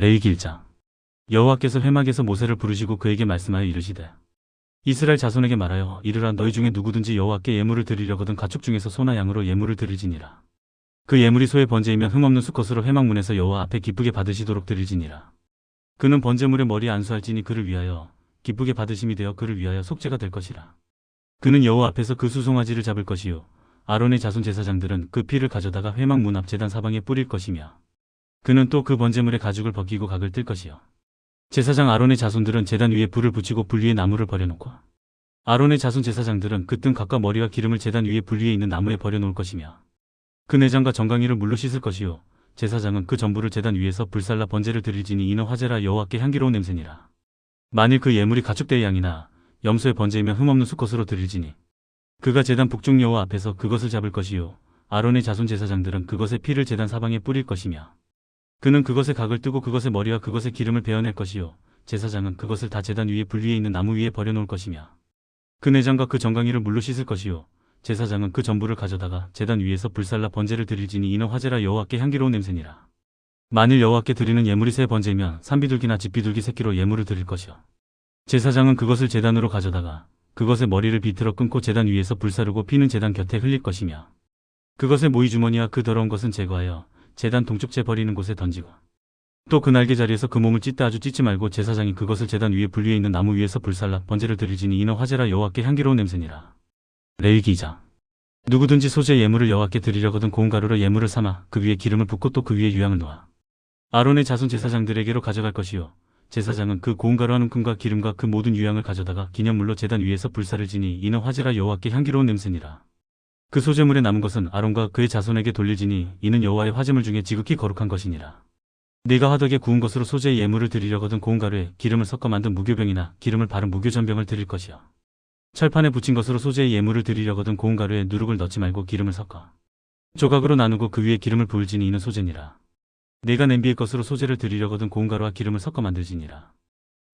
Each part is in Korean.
레위기 1장. 여호와께서 회막에서 모세를 부르시고 그에게 말씀하여 이르시되 이스라엘 자손에게 말하여 이르라 너희 중에 누구든지 여호와께 예물을 드리려거든 가축 중에서 소나 양으로 예물을 드릴지니라. 그 예물이 소의 번제이면 흠없는 수컷으로 회막문에서 여호와 앞에 기쁘게 받으시도록 드릴지니라. 그는 번제물의 머리에 안수할지니 그를 위하여 기쁘게 받으심이 되어 그를 위하여 속죄가 될 것이라. 그는 여호와 앞에서 그 수송아지를 잡을 것이요 아론의 자손 제사장들은 그 피를 가져다가 회막문 앞 제단 사방에 뿌릴 것이며 그는 또 그 번제물의 가죽을 벗기고 각을 뜰 것이요 제사장 아론의 자손들은 제단 위에 불을 붙이고 불 위에 나무를 버려놓고 아론의 자손 제사장들은 그 등 각각 머리와 기름을 제단 위에 불 위에 있는 나무에 버려놓을 것이며 그 내장과 정강이를 물로 씻을 것이요 제사장은 그 전부를 제단 위에서 불살라 번제를 드릴지니 이는 화제라 여호와께 향기로운 냄새니라. 만일 그 예물이 가축대의 양이나 염소의 번제이면 흠없는 수컷으로 드릴지니 그가 제단 북쪽 여호와 앞에서 그것을 잡을 것이요 아론의 자손 제사장들은 그것의 피를 제단 사방에 뿌릴 것이며 그는 그것의 각을 뜨고 그것의 머리와 그것의 기름을 베어낼 것이요 제사장은 그것을 다 제단 위에 불 위에 있는 나무 위에 버려놓을 것이며 그 내장과 그 정강이를 물로 씻을 것이요 제사장은 그 전부를 가져다가 제단 위에서 불살라 번제를 드릴지니 이는 화제라 여호와께 향기로운 냄새니라. 만일 여호와께 드리는 예물이 새 번제이면 산비둘기나 집비둘기 새끼로 예물을 드릴 것이요 제사장은 그것을 제단으로 가져다가 그것의 머리를 비틀어 끊고 제단 위에서 불사르고 피는 제단 곁에 흘릴 것이며 그것의 모이 주머니와 그 더러운 것은 제거하여 제단 동쪽째 버리는 곳에 던지고 또 그 날개 자리에서 그 몸을 찢다 아주 찢지 말고 제사장이 그것을 제단 위에 불 위에 있는 나무 위에서 불살라 번제를 드릴지니 이는 화제라 여호와께 향기로운 냄새니라. 레위기 2장. 누구든지 소재 예물을 여호와께 드리려거든 고운 가루로 예물을 삼아 그 위에 기름을 붓고 또 그 위에 유향을 놓아 아론의 자손 제사장들에게로 가져갈 것이요 제사장은 그 고운 가루 한 움큼과 기름과 그 모든 유향을 가져다가 기념물로 제단 위에서 불사를 지니 이는 화제라 여호와께 향기로운 냄새니라. 그 소재물에 남은 것은 아론과 그의 자손에게 돌릴지니 이는 여호와의 화제물 중에 지극히 거룩한 것이니라. 네가 화덕에 구운 것으로 소재의 예물을 드리려거든 고운 가루에 기름을 섞어 만든 무교병이나 기름을 바른 무교전병을 드릴 것이요 철판에 붙인 것으로 소재의 예물을 드리려거든 고운 가루에 누룩을 넣지 말고 기름을 섞어 조각으로 나누고 그 위에 기름을 부을지니 이는 소재니라. 네가 냄비의 것으로 소재를 드리려거든 고운 가루와 기름을 섞어 만들지니라.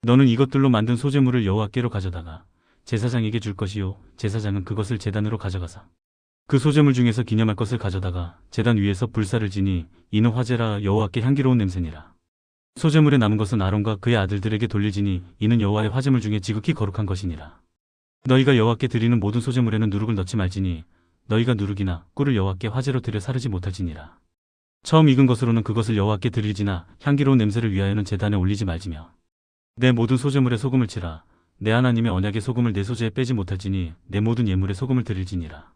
너는 이것들로 만든 소재물을 여호와께로 가져다가 제사장에게 줄 것이요 제사장은 그것을 제단으로 가져가서 그 소재물 중에서 기념할 것을 가져다가 제단 위에서 불사를 지니 이는 화제라 여호와께 향기로운 냄새니라. 소재물에 남은 것은 아론과 그의 아들들에게 돌릴지니 이는 여호와의 화제물 중에 지극히 거룩한 것이니라. 너희가 여호와께 드리는 모든 소재물에는 누룩을 넣지 말지니 너희가 누룩이나 꿀을 여호와께 화제로 드려 사르지 못할지니라. 처음 익은 것으로는 그것을 여호와께 드릴지나 향기로운 냄새를 위하여는 제단에 올리지 말지며 내 모든 소재물에 소금을 치라. 내 하나님의 언약의 소금을 내 소재에 빼지 못할지니 내 모든 예물에 소금을 드릴지니라.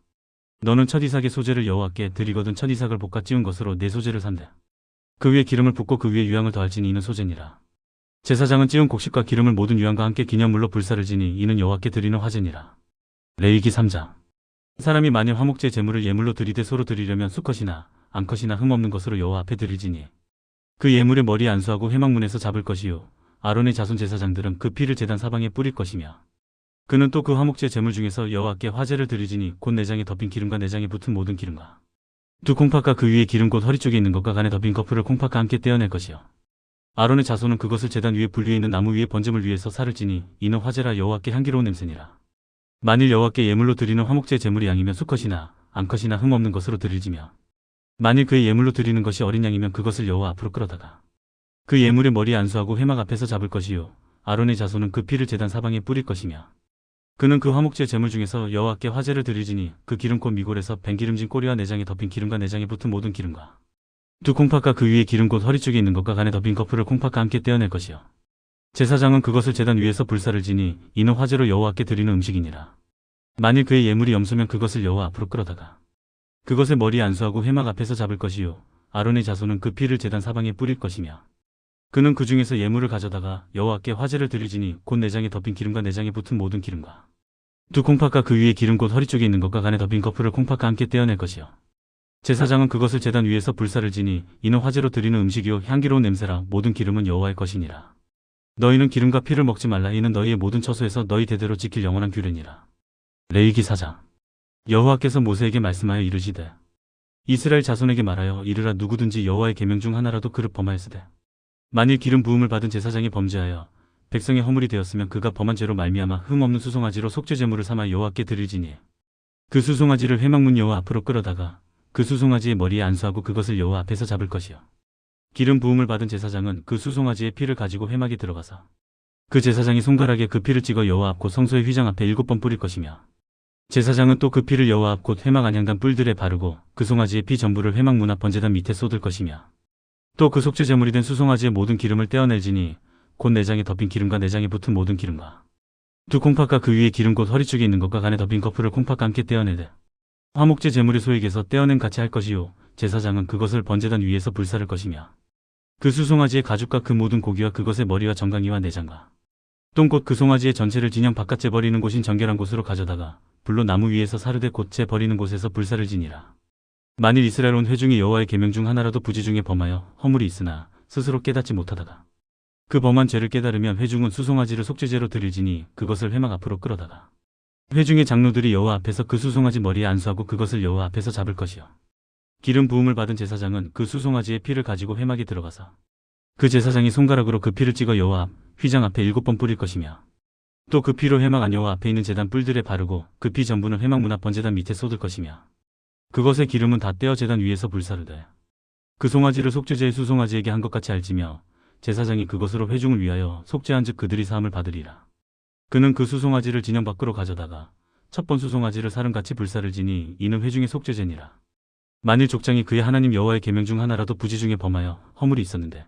너는 첫 이삭의 소재를 여호와께 드리거든 첫 이삭을 볶아 찌운 것으로 내 소재를 삼되 그 위에 기름을 붓고 그 위에 유향을 더할지니 이는 소재니라. 제사장은 찌운 곡식과 기름을 모든 유향과 함께 기념물로 불사를 지니 이는 여호와께 드리는 화제니라. 레위기 3장. 사람이 만일 화목제 제물을 예물로 드리되 소로 드리려면 수컷이나 암컷이나 흠없는 것으로 여호와 앞에 드릴지니 그 예물의 머리에 안수하고 회막문에서 잡을 것이요 아론의 자손 제사장들은 그 피를 제단 사방에 뿌릴 것이며 그는 또 그 화목제 제물 중에서 여호와께 화제를 드리지니 곧 내장에 덮인 기름과 내장에 붙은 모든 기름과 두 콩팥과 그 위에 기름 곧 허리 쪽에 있는 것과 간에 덮인 커플을 콩팥과 함께 떼어낼 것이요 아론의 자손은 그것을 제단 위에 불 위에 있는 나무 위에 번제물 위에서 살을 지니 이는 화제라 여호와께 향기로운 냄새니라. 만일 여호와께 예물로 드리는 화목제 제물이 양이면 수컷이나 암컷이나 흠없는 것으로 드릴지며 만일 그의 예물로 드리는 것이 어린 양이면 그것을 여호와 앞으로 끌어다가 그 예물의 머리에 안수하고 회막 앞에서 잡을 것이요 아론의 자손은 그 피를 제단 사방에 뿌릴 것이며 그는 그 화목제 제물 중에서 여호와께 화제를 드릴지니 그 기름 곧 미골에서 벤 기름진 꼬리와 내장에 덮인 기름과 내장에 붙은 모든 기름과 두 콩팥과 그 위에 기름 곧 허리 쪽에 있는 것과 간에 덮인 커플을 콩팥과 함께 떼어낼 것이요 제사장은 그것을 제단 위에서 불사를 지니 이는 화제로 여호와께 드리는 음식이니라. 만일 그의 예물이 염소면 그것을 여호와 앞으로 끌어다가 그것의 머리에 안수하고 회막 앞에서 잡을 것이요 아론의 자손은 그 피를 제단 사방에 뿌릴 것이며 그는 그 중에서 예물을 가져다가 여호와께 화제를 드릴지니 곧 내장에 덮인 기름과 내장에 붙은 모든 기름과 두 콩팥과 그 위에 기름 곧 허리 쪽에 있는 것과 간에 덮인 커플을 콩팥과 함께 떼어낼 것이요 제사장은 그것을 제단 위에서 불사를 지니 이는 화제로 드리는 음식이요 향기로운 냄새라. 모든 기름은 여호와의 것이니라. 너희는 기름과 피를 먹지 말라. 이는 너희의 모든 처소에서 너희 대대로 지킬 영원한 규례니라. 레위기 4장. 여호와께서 모세에게 말씀하여 이르시되 이스라엘 자손에게 말하여 이르라 누구든지 여호와의 계명 중 하나라도 그를 범하였으되 만일 기름 부음을 받은 제사장이 범죄하여 백성의 허물이 되었으면 그가 범한 죄로 말미암아 흠없는 수송아지로 속죄 제물을 삼아 여호와께 드릴지니 그 수송아지를 회막문 여호와 앞으로 끌어다가 그 수송아지의 머리에 안수하고 그것을 여호와 앞에서 잡을 것이요 기름 부음을 받은 제사장은 그 수송아지의 피를 가지고 회막에 들어가서 그 제사장이 손가락에 그 피를 찍어 여호와 앞 곧 성소의 휘장 앞에 7번 뿌릴 것이며 제사장은 또 그 피를 여호와 앞 곧 회막 안향단 뿔들에 바르고 그 송아지의 피 전부를 회막 문 앞 번제단 밑에 쏟을 것이며 또 그 속죄 제물이 된 수송아지의 모든 기름을 떼어낼지니 곧 내장에 덮인 기름과 내장에 붙은 모든 기름과 두 콩팥과 그 위에 기름 곧 허리쪽에 있는 것과 간에 덮인 거풀을 콩팥과 함께 떼어내되 화목제 제물의 소액에서 떼어냄 같이 할 것이요 제사장은 그것을 번제단 위에서 불사를 것이며 그 수송아지의 가죽과 그 모든 고기와 그것의 머리와 정강이와 내장과 똥 곧 그 송아지의 전체를 진영 바깥에 버리는 곳인 정결한 곳으로 가져다가 불로 나무 위에서 사르되 곧째 버리는 곳에서 불사를 지니라. 만일 이스라엘 온 회중이 여호와의 계명 중 하나라도 부지 중에 범하여 허물이 있으나 스스로 깨닫지 못하다가 그 범한 죄를 깨달으면 회중은 수송아지를 속죄제로 드릴지니 그것을 회막 앞으로 끌어다가 회중의 장로들이 여호와 앞에서 그 수송아지 머리에 안수하고 그것을 여호와 앞에서 잡을 것이요 기름 부음을 받은 제사장은 그 수송아지의 피를 가지고 회막에 들어가서 그 제사장이 손가락으로 그 피를 찍어 여호와 앞 휘장 앞에 7번 뿌릴 것이며 또 그 피로 회막 안 여호와 앞에 있는 제단 뿔들에 바르고 그 피 전부는 회막 문 앞 번제단 밑에 쏟을 것이며 그것의 기름은 다 떼어 제단 위에서 불사르되 그 송아지를 속죄제의 수송아지에게 한 것 같이 알지며 제사장이 그것으로 회중을 위하여 속죄한즉 그들이 사함을 받으리라. 그는 그 수송아지를 진영 밖으로 가져다가 첫 번 수송아지를 사름같이 불사를 지니 이는 회중의 속죄제니라. 만일 족장이 그의 하나님 여호와의 계명 중 하나라도 부지 중에 범하여 허물이 있었는데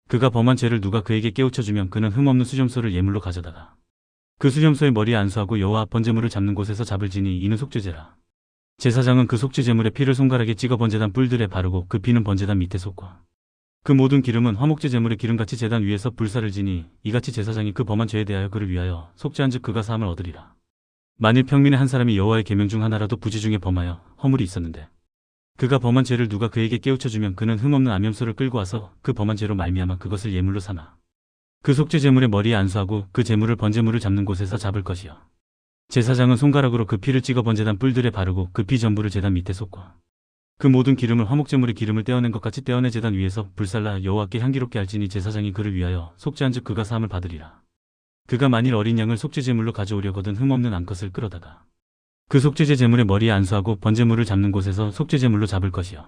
그가 범한 죄를 누가 그에게 깨우쳐주면 그는 흠없는 수염소를 예물로 가져다가 그 수염소의 머리에 안수하고 여호와 앞 번제물을 잡는 곳에서 잡을지니 이는 속죄제라. 제사장은 그 속죄제물의 피를 손가락에 찍어 번제단 뿔들에 바르고 그 피는 번제단 밑에 쏟고 그 모든 기름은 화목제 제물의 기름같이 제단 위에서 불사를 지니 이같이 제사장이 그 범한 죄에 대하여 그를 위하여 속죄한즉 그가 사함을 얻으리라. 만일 평민의 한 사람이 여호와의 계명 중 하나라도 부지 중에 범하여 허물이 있었는데 그가 범한 죄를 누가 그에게 깨우쳐주면 그는 흠없는 암염소를 끌고 와서 그 범한 죄로 말미암아 그것을 예물로 삼아 그 속죄 제물의 머리에 안수하고 그 제물을 번제물을 잡는 곳에서 잡을 것이요 제사장은 손가락으로 그 피를 찍어 번제단 뿔들에 바르고 그 피 전부를 제단 밑에 쏟고 그 모든 기름을 화목제물의 기름을 떼어낸 것 같이 떼어내 제단 위에서 불살라 여호와께 향기롭게 할지니 제사장이 그를 위하여 속죄한즉 그가 사함을 받으리라. 그가 만일 어린 양을 속죄제물로 가져오려거든 흠없는 암컷을 끌어다가 그 속죄제 제물의 머리에 안수하고 번제물을 잡는 곳에서 속죄제물로 잡을 것이요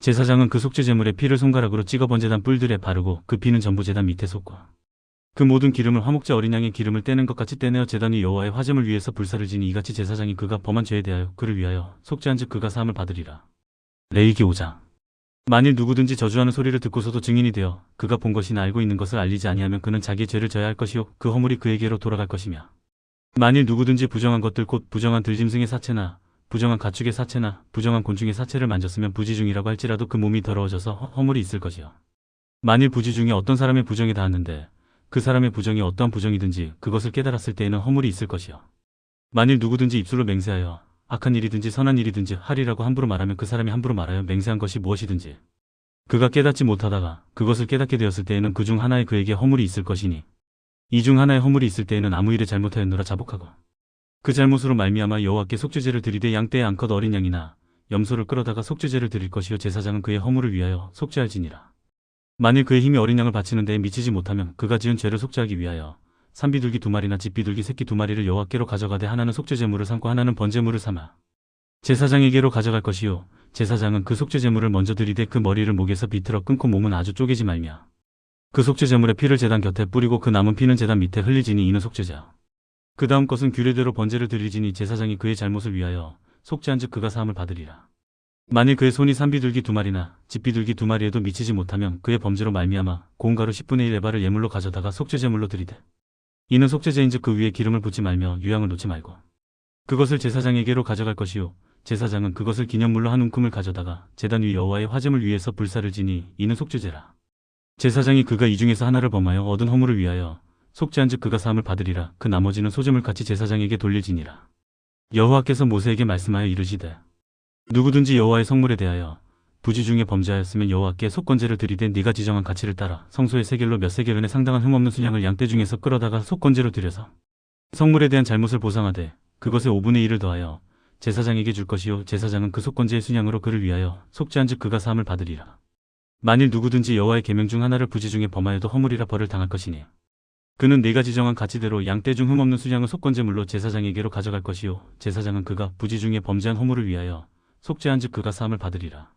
제사장은 그 속죄제물의 피를 손가락으로 찍어 번제단 뿔들에 바르고 그 피는 전부 제단 밑에 쏟고 그 모든 기름을 화목제 어린 양의 기름을 떼는 것 같이 떼내어 제단 위 여호와의 화제물 위에서 불사를 지니 이같이 제사장이 그가 범한 죄에 대하여 그를 위하여 속죄한즉 그가 사함을 받으리라. 레위기 5장. 만일 누구든지 저주하는 소리를 듣고서도 증인이 되어 그가 본 것이나 알고 있는 것을 알리지 아니하면 그는 자기의 죄를 져야 할 것이요 그 허물이 그에게로 돌아갈 것이며 만일 누구든지 부정한 것들 곧 부정한 들짐승의 사체나 부정한 가축의 사체나 부정한 곤충의 사체를 만졌으면 부지중이라고 할지라도 그 몸이 더러워져서 허물이 있을 것이요 만일 부지 중에 어떤 사람의 부정이 닿았는데 그 사람의 부정이 어떠한 부정이든지 그것을 깨달았을 때에는 허물이 있을 것이요 만일 누구든지 입술로 맹세하여 악한 일이든지 선한 일이든지 하리라고 함부로 말하면 그 사람이 함부로 말하여 맹세한 것이 무엇이든지 그가 깨닫지 못하다가 그것을 깨닫게 되었을 때에는 그 중 하나에 그에게 허물이 있을 것이니 이 중 하나에 허물이 있을 때에는 아무 일에 잘못하였노라 자복하고 그 잘못으로 말미암아 여호와께 속죄제를 드리되 양떼의 암컷 어린 양이나 염소를 끌어다가 속죄제를 드릴 것이요 제사장은 그의 허물을 위하여 속죄할지니라. 만일 그의 힘이 어린 양을 바치는 데에 미치지 못하면 그가 지은 죄를 속죄하기 위하여 산비둘기 2마리나 집비둘기 새끼 2마리를 여호와께로 가져가되 하나는 속죄제물을 삼고 하나는 번제물을 삼아 제사장에게로 가져갈 것이요 제사장은 그 속죄제물을 먼저 드리되 그 머리를 목에서 비틀어 끊고 몸은 아주 쪼개지 말며 그 속죄제물의 피를 제단 곁에 뿌리고 그 남은 피는 제단 밑에 흘리지니 이는 속죄자. 그 다음 것은 규례대로 번제를 드리지니 제사장이 그의 잘못을 위하여 속죄한즉 그가 사함을 받으리라. 만일 그의 손이 산비둘기 2마리나 집비둘기 2마리에도 미치지 못하면 그의 범죄로 말미암아 고운 가루 10분의 1 에바를 예물로 가져다가 속죄제물로 드리되 이는 속죄제인즉 그 위에 기름을 붓지 말며 유향을 놓지 말고 그것을 제사장에게로 가져갈 것이요 제사장은 그것을 기념물로 한 움큼을 가져다가 제단 위 여호와의 화제물 위에서 불사를 지니 이는 속죄제라. 제사장이 그가 이 중에서 하나를 범하여 얻은 허물을 위하여 속죄한즉 그가 사함을 받으리라. 그 나머지는 소재물 같이 제사장에게 돌릴지니라. 여호와께서 모세에게 말씀하여 이르시되 누구든지 여호와의 성물에 대하여 부지 중에 범죄하였으면 여호와께 속건제를 드리되 네가 지정한 가치를 따라 성소의 세겔로 몇 세겔은에 상당한 흠없는 순양을 양떼 중에서 끌어다가 속건제로 드려서 성물에 대한 잘못을 보상하되 그것의 5분의 1을 더하여 제사장에게 줄 것이요 제사장은 그 속건제의 순양으로 그를 위하여 속죄한즉 그가 사함을 받으리라. 만일 누구든지 여호와의 계명 중 하나를 부지 중에 범하여도 허물이라 벌을 당할 것이니 그는 네가 지정한 가치대로 양떼 중 흠없는 순양을 속건제물로 제사장에게로 가져갈 것이요 제사장은 그가 부지 중에 범죄한 허물을 위하여 속죄한즉 그가 사함을 받으리라.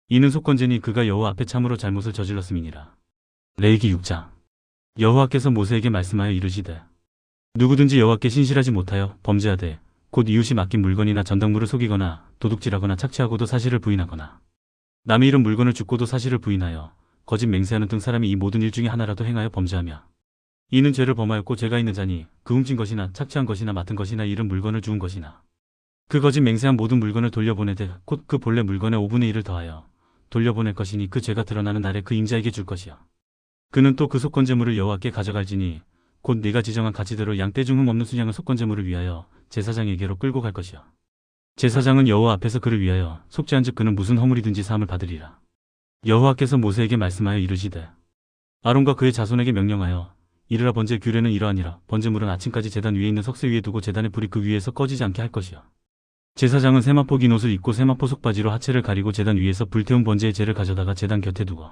이는 속건제니 그가 여호와 앞에 참으로 잘못을 저질렀음이니라. 레위기 6장. 여호와께서 모세에게 말씀하여 이르시되 누구든지 여호와께 신실하지 못하여 범죄하되 곧 이웃이 맡긴 물건이나 전당물을 속이거나 도둑질하거나 착취하고도 사실을 부인하거나 남이 이룬 물건을 줍고도 사실을 부인하여 거짓 맹세하는 등 사람이 이 모든 일 중에 하나라도 행하여 범죄하며 이는 죄를 범하였고 죄가 있는 자니 그 훔친 것이나 착취한 것이나 맡은 것이나 잃은 물건을 주운 것이나 그 거짓 맹세한 모든 물건을 돌려보내되 곧 그 본래 물건의 5분의 1을 더하여 돌려보낼 것이니 그 죄가 드러나는 날에 그 임자에게 줄 것이요 그는 또 그 속건제물을 여호와께 가져갈지니 곧 네가 지정한 가치대로 양 떼 중 흠 없는 순양을 속건제물을 위하여 제사장에게로 끌고 갈 것이요 제사장은 여호와 앞에서 그를 위하여 속죄한즉 그는 무슨 허물이든지 사함을 받으리라. 여호와께서 모세에게 말씀하여 이르시되 아론과 그의 자손에게 명령하여 이르라 번제 규례는 이러하니라. 번제물은 아침까지 제단 위에 있는 석쇠 위에 두고 제단의 불이 그 위에서 꺼지지 않게 할 것이요 제사장은 세마포 긴 옷을 입고 세마포 속바지로 하체를 가리고 제단 위에서 불태운 번제의 재를 가져다가 제단 곁에 두고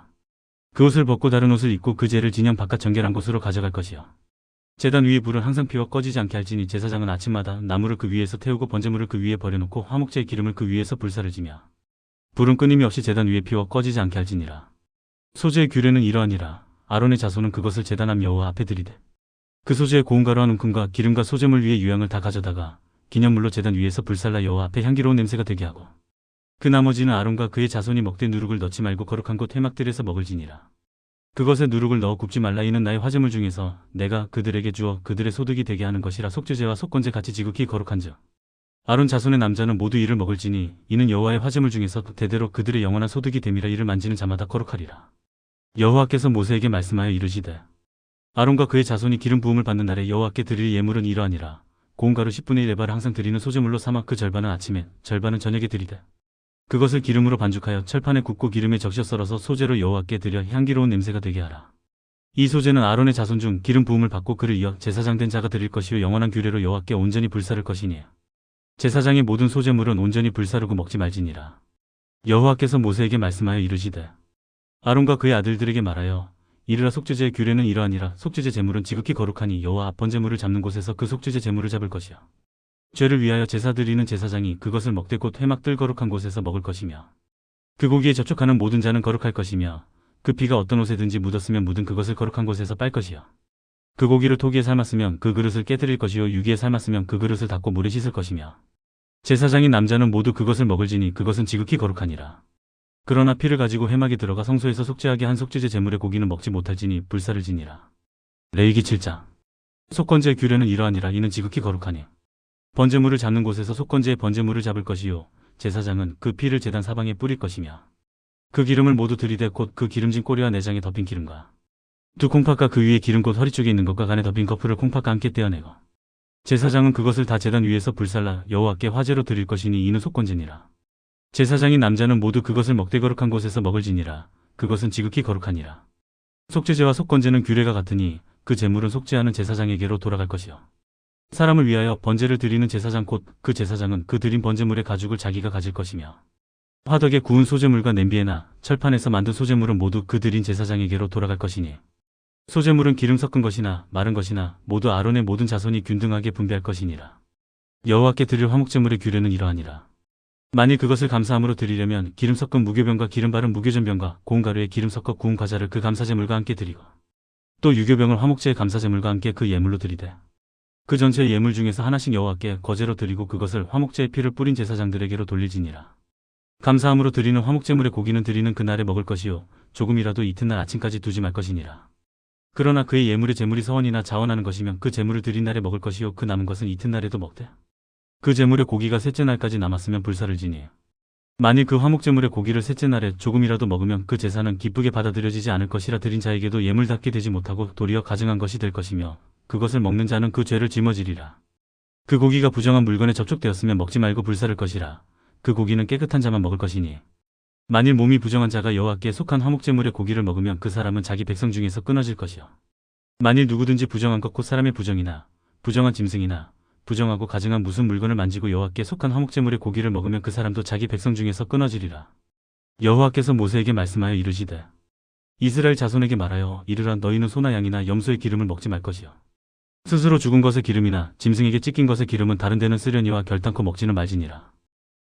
그 옷을 벗고 다른 옷을 입고 그 재를 진영 바깥 정결한 곳으로 가져갈 것이요 제단 위의 불은 항상 피워 꺼지지 않게 할지니 제사장은 아침마다 나무를 그 위에서 태우고 번제물을 그 위에 버려놓고 화목제의 기름을 그 위에서 불사를 지며 불은 끊임이 없이 제단 위에 피워 꺼지지 않게 할지니라. 소제의 규례는 이러하니라. 아론의 자손은 그것을 제단 앞 여호와 앞에 드리되 그 소제의 고운 가루한 웅큼과 기름과 소제물 위의 유향을 다 가져다가 기념물로 제단 위에서 불살라 여호와 앞에 향기로운 냄새가 되게 하고 그 나머지는 아론과 그의 자손이 먹되 누룩을 넣지 말고 거룩한 곳 회막들에서 먹을지니라. 그것에 누룩을 넣어 굽지 말라. 이는 나의 화제물 중에서 내가 그들에게 주어 그들의 소득이 되게 하는 것이라. 속죄제와 속건제 같이 지극히 거룩한즉 아론 자손의 남자는 모두 이를 먹을지니 이는 여호와의 화제물 중에서 대대로 그들의 영원한 소득이 됨이라. 이를 만지는 자마다 거룩하리라. 여호와께서 모세에게 말씀하여 이르시되 아론과 그의 자손이 기름 부음을 받는 날에 여호와께 드릴 예물은 이러하니라. 고운 가루 10분의 1 에바를 항상 드리는 소제물로 삼아 그 절반은 아침에 절반은 저녁에 드리되 그것을 기름으로 반죽하여 철판에 굽고 기름에 적셔 썰어서 소제로 여호와께 드려 향기로운 냄새가 되게 하라. 이 소제는 아론의 자손 중 기름 부음을 받고 그를 이어 제사장 된 자가 드릴 것이요 영원한 규례로 여호와께 온전히 불사를 것이니 제사장의 모든 소제물은 온전히 불사르고 먹지 말지니라. 여호와께서 모세에게 말씀하여 이르시되 아론과 그의 아들들에게 말하여 이르라. 속죄제의 규례는 이러하니라. 속죄제 제물은 지극히 거룩하니 여호와 앞 번제물을 잡는 곳에서 그 속죄제 제물을 잡을 것이요 죄를 위하여 제사 드리는 제사장이 그것을 먹되 곧 회막들 거룩한 곳에서 먹을 것이며 그 고기에 접촉하는 모든 자는 거룩할 것이며 그 피가 어떤 옷에든지 묻었으면 묻은 그것을 거룩한 곳에서 빨 것이요 그 고기를 토기에 삶았으면 그 그릇을 깨뜨릴 것이요 유기에 삶았으면 그 그릇을 닦고 물에 씻을 것이며 제사장인 남자는 모두 그것을 먹을지니 그것은 지극히 거룩하니라. 그러나 피를 가지고 회막에 들어가 성소에서 속죄하게 한 속죄제 제물의 고기는 먹지 못할지니 불사를 지니라. 레위기 7장. 속건제의 규례는 이러하니라. 이는 지극히 거룩하니 번제물을 잡는 곳에서 속건제의 번제물을 잡을 것이요 제사장은 그 피를 제단 사방에 뿌릴 것이며 그 기름을 모두 들이대 곧 그 기름진 꼬리와 내장에 덮인 기름과 두 콩팥과 그 위에 기름 곧 허리 쪽에 있는 것과 간에 덮인 거풀을 콩팥과 함께 떼어내고 제사장은 그것을 다 제단 위에서 불살라 여호와께 화제로 드릴 것이니 이는 속건제니라. 제사장인 남자는 모두 그것을 먹되 거룩한 곳에서 먹을지니라. 그것은 지극히 거룩하니라. 속죄제와 속건제는 규례가 같으니 그 제물은 속죄하는 제사장에게로 돌아갈 것이요 사람을 위하여 번제를 드리는 제사장 곧 그 제사장은 그 드린 번제물의 가죽을 자기가 가질 것이며 화덕에 구운 소제물과 냄비에나 철판에서 만든 소제물은 모두 그 드린 제사장에게로 돌아갈 것이니 소제물은 기름 섞은 것이나 마른 것이나 모두 아론의 모든 자손이 균등하게 분배할 것이니라. 여호와께 드릴 화목제물의 규례는 이러하니라. 만일 그것을 감사함으로 드리려면 기름 섞은 무교병과 기름 바른 무교전병과 고운 가루에 기름 섞어 구운 과자를 그 감사제물과 함께 드리고 또 유교병을 화목제의 감사제물과 함께 그 예물로 드리되 그 전체 예물 중에서 하나씩 여호와께 거제로 드리고 그것을 화목제의 피를 뿌린 제사장들에게로 돌릴지니라. 감사함으로 드리는 화목제물의 고기는 드리는 그날에 먹을 것이요 조금이라도 이튿날 아침까지 두지 말 것이니라. 그러나 그의 예물의 제물이 서원이나 자원하는 것이면 그 제물을 드린 날에 먹을 것이요 그 남은 것은 이튿날에도 먹되 그 제물의 고기가 셋째 날까지 남았으면 불사를 지니 만일 그 화목제물의 고기를 셋째 날에 조금이라도 먹으면 그 제사는 기쁘게 받아들여지지 않을 것이라. 드린 자에게도 예물답게 되지 못하고 도리어 가증한 것이 될 것이며 그것을 먹는 자는 그 죄를 짊어지리라. 그 고기가 부정한 물건에 접촉되었으면 먹지 말고 불사를 것이라. 그 고기는 깨끗한 자만 먹을 것이니 만일 몸이 부정한 자가 여호와께 속한 화목제물의 고기를 먹으면 그 사람은 자기 백성 중에서 끊어질 것이요 만일 누구든지 부정한 것 곧 사람의 부정이나 부정한 짐승이나 부정하고 가증한 무슨 물건을 만지고 여호와께 속한 화목제물의 고기를 먹으면 그 사람도 자기 백성 중에서 끊어지리라. 여호와께서 모세에게 말씀하여 이르시되 이스라엘 자손에게 말하여 이르라. 너희는 소나 양이나 염소의 기름을 먹지 말 것이요 스스로 죽은 것의 기름이나 짐승에게 찢긴 것의 기름은 다른 데는 쓰려니와 결단코 먹지는 말지니라.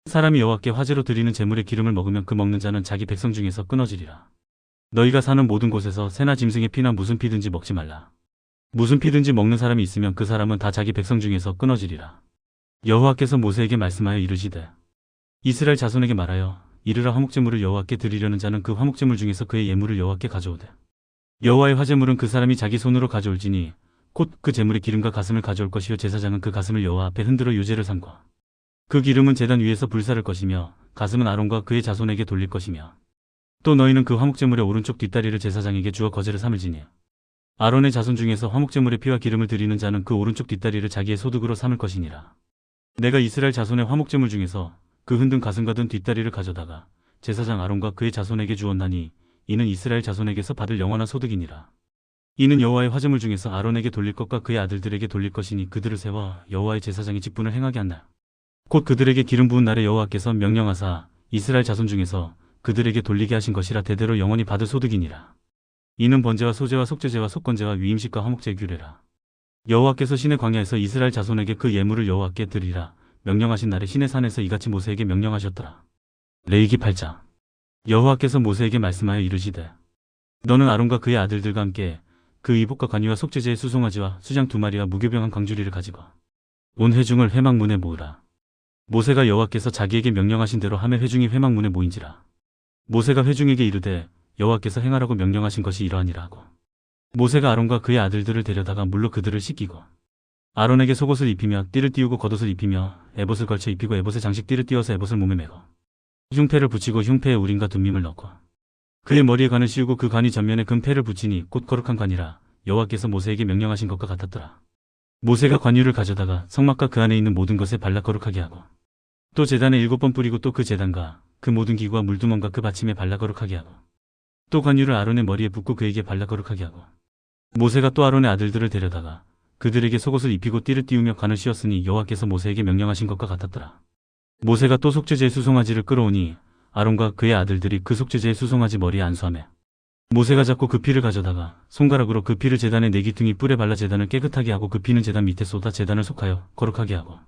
사람이 여호와께 화제로 드리는 제물의 기름을 먹으면 그 먹는 자는 자기 백성 중에서 끊어지리라. 너희가 사는 모든 곳에서 새나 짐승의 피나 무슨 피든지 먹지 말라. 무슨 피든지 먹는 사람이 있으면 그 사람은 다 자기 백성 중에서 끊어지리라. 여호와께서 모세에게 말씀하여 이르시되 이스라엘 자손에게 말하여 이르라. 화목제물을 여호와께 드리려는 자는 그 화목제물 중에서 그의 예물을 여호와께 가져오되 여호와의 화제물은 그 사람이 자기 손으로 가져올지니 곧 그 제물의 기름과 가슴을 가져올 것이요 제사장은 그 가슴을 여호와 앞에 흔들어 유제를 삼고 그 기름은 제단 위에서 불사를 것이며 가슴은 아론과 그의 자손에게 돌릴 것이며 또 너희는 그 화목제물의 오른쪽 뒷다리를 제사장에게 주어 거제를 삼을지니 아론의 자손 중에서 화목제물의 피와 기름을 드리는 자는 그 오른쪽 뒷다리를 자기의 소득으로 삼을 것이니라. 내가 이스라엘 자손의 화목제물 중에서 그 흔든 가슴과 든 뒷다리를 가져다가 제사장 아론과 그의 자손에게 주었나니 이는 이스라엘 자손에게서 받을 영원한 소득이니라. 이는 여호와의 화제물 중에서 아론에게 돌릴 것과 그의 아들들에게 돌릴 것이니 그들을 세워 여호와의 제사장의 직분을 행하게 한 날 곧 그들에게 기름 부은 날에 여호와께서 명령하사 이스라엘 자손 중에서 그들에게 돌리게 하신 것이라. 대대로 영원히 받을 소득이니라. 이는 번제와 소제와 속죄제와 속건제와 위임식과 화목제의 규례라. 여호와께서 시내 광야에서 이스라엘 자손에게 그 예물을 여호와께 드리라 명령하신 날에 시내 산에서 이같이 모세에게 명령하셨더라. 레위기 8장. 여호와께서 모세에게 말씀하여 이르시되 너는 아론과 그의 아들들과 함께 그 이복과 관유와 속죄제의 수송아지와 수장 2마리와 무교병 한 광주리를 가지고 온 회중을 회막문에 모으라. 모세가 여호와께서 자기에게 명령하신 대로 하매 회중이 회막문에 모인지라. 모세가 회중에게 이르되 여호와께서 행하라고 명령하신 것이 이러하니라 하고 모세가 아론과 그의 아들들을 데려다가 물로 그들을 씻기고 아론에게 속옷을 입히며 띠를 띄우고 겉옷을 입히며 에봇을 걸쳐 입히고 에봇에 장식띠를 띄워서 에봇을 몸에 매고 흉패를 붙이고 흉패에 우림과 둠밈을 넣고 그의 머리에 관을 씌우고 그 관이 전면에 금패를 붙이니 곧 거룩한 관이라. 여호와께서 모세에게 명령하신 것과 같았더라. 모세가 관유를 가져다가 성막과 그 안에 있는 모든 것에 발라 거룩하게 하고 또 제단에 7번 뿌리고 또 그 제단과 그 모든 기구와 물두멍과 그 받침에 발라 거룩하게 하고 또 관유를 아론의 머리에 붓고 그에게 발라 거룩하게 하고 모세가 또 아론의 아들들을 데려다가 그들에게 속옷을 입히고 띠를 띄우며 관을 씌웠으니 여호와께서 모세에게 명령하신 것과 같았더라. 모세가 또 속죄제의 수송아지를 끌어오니 아론과 그의 아들들이 그 속죄제의 수송아지 머리에 안수하매 모세가 잡고 그 피를 가져다가 손가락으로 그 피를 제단의 4기둥이 뿔에 발라 제단을 깨끗하게 하고 그 피는 제단 밑에 쏟아 제단을 속하여 거룩하게 하고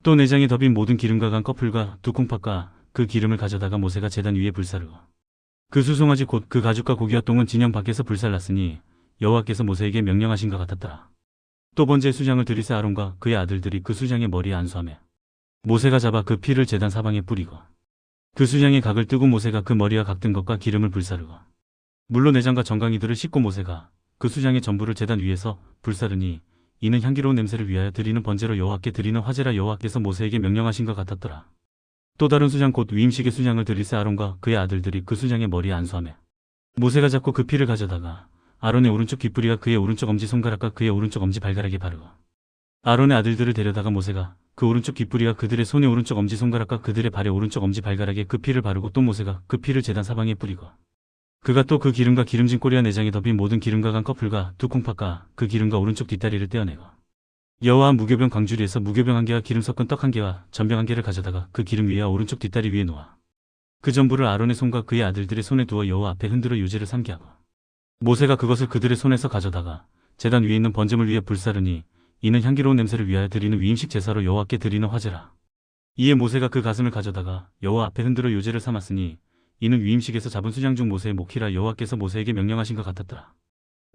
또 내장에 덮인 모든 기름과 간 커플과 2콩팥과 그 기름을 가져다가 모세가 제단 위에 불사르고 그 수송아지 곧 그 가죽과 고기와 똥은 진영 밖에서 불살랐으니 여호와께서 모세에게 명령하신 것 같았더라. 또 번제의 수장을 드리세 아론과 그의 아들들이 그 수장의 머리에 안수하며 모세가 잡아 그 피를 제단 사방에 뿌리고 그 수장의 각을 뜨고 모세가 그 머리와 각든 것과 기름을 불사르고 물로 내장과 정강이들을 씻고 모세가 그 수장의 전부를 제단 위에서 불사르니 이는 향기로운 냄새를 위하여 드리는 번제로 여호와께 드리는 화제라. 여호와께서 모세에게 명령하신 것 같았더라. 또 다른 수장 곧 위임식의 수장을 드리세 아론과 그의 아들들이 그 수장의 머리에 안수하며 모세가 잡고 그 피를 가져다가 아론의 오른쪽 귓뿌리와 그의 오른쪽 엄지손가락과 그의 오른쪽 엄지발가락에 바르고 아론의 아들들을 데려다가 모세가 그 오른쪽 귓뿌리와 그들의 손의 오른쪽 엄지손가락과 그들의 발의 오른쪽 엄지발가락에 그 피를 바르고 또 모세가 그 피를 제단 사방에 뿌리고 그가 또 그 기름과 기름진 꼬리와 내장에 덮인 모든 기름과 간 커플과 2콩팥과 그 기름과 오른쪽 뒷다리를 떼어내고 여호와 무교병 광주리에서 무교병 1개와 기름 섞은 떡 1개와 전병 1개를 가져다가 그 기름 위와 오른쪽 뒷다리 위에 놓아 그 전부를 아론의 손과 그의 아들들의 손에 두어 여호와 앞에 흔들어 유제를 삼게 하고 모세가 그것을 그들의 손에서 가져다가 제단 위에 있는 번제물 위에 불사르니 이는 향기로운 냄새를 위하여 드리는 위임식 제사로 여호와께 드리는 화제라. 이에 모세가 그 가슴을 가져다가 여호와 앞에 흔들어 유제를 삼았으니 이는 위임식에서 잡은 수장 중 모세의 목희라. 여호와께서 모세에게 명령하신 것 같았더라.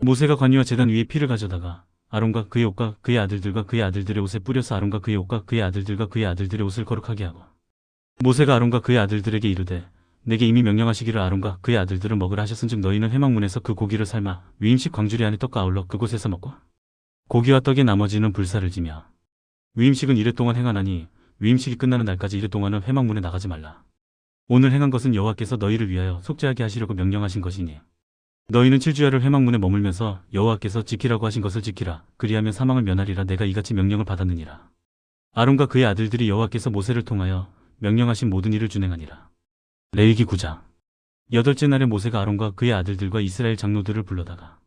모세가 관유와 제단 위에 피를 가져다가 아론과 그의 옷과 그의 아들들과 그의 아들들의 옷에 뿌려서 아론과 그의 옷과 그의 아들들과 그의 아들들의 옷을 거룩하게 하고 모세가 아론과 그의 아들들에게 이르되 내게 이미 명령하시기를 아론과 그의 아들들을 먹으라 하셨은즉 너희는 회막문에서 그 고기를 삶아 위임식 광주리 안에 떡과 아울러 그곳에서 먹고 고기와 떡의 나머지는 불사를 지며 위임식은 이래 동안 행하나니 위임식이 끝나는 날까지 이래 동안은 회막문에 나가지 말라. 오늘 행한 것은 여호와께서 너희를 위하여 속죄하게 하시려고 명령하신 것이니 너희는 7주야를 회막문에 머물면서 여호와께서 지키라고 하신 것을 지키라. 그리하면 사망을 면하리라. 내가 이같이 명령을 받았느니라. 아론과 그의 아들들이 여호와께서 모세를 통하여 명령하신 모든 일을 준행하니라. 레위기 9장. 8째 날에 모세가 아론과 그의 아들들과 이스라엘 장로들을 불러다가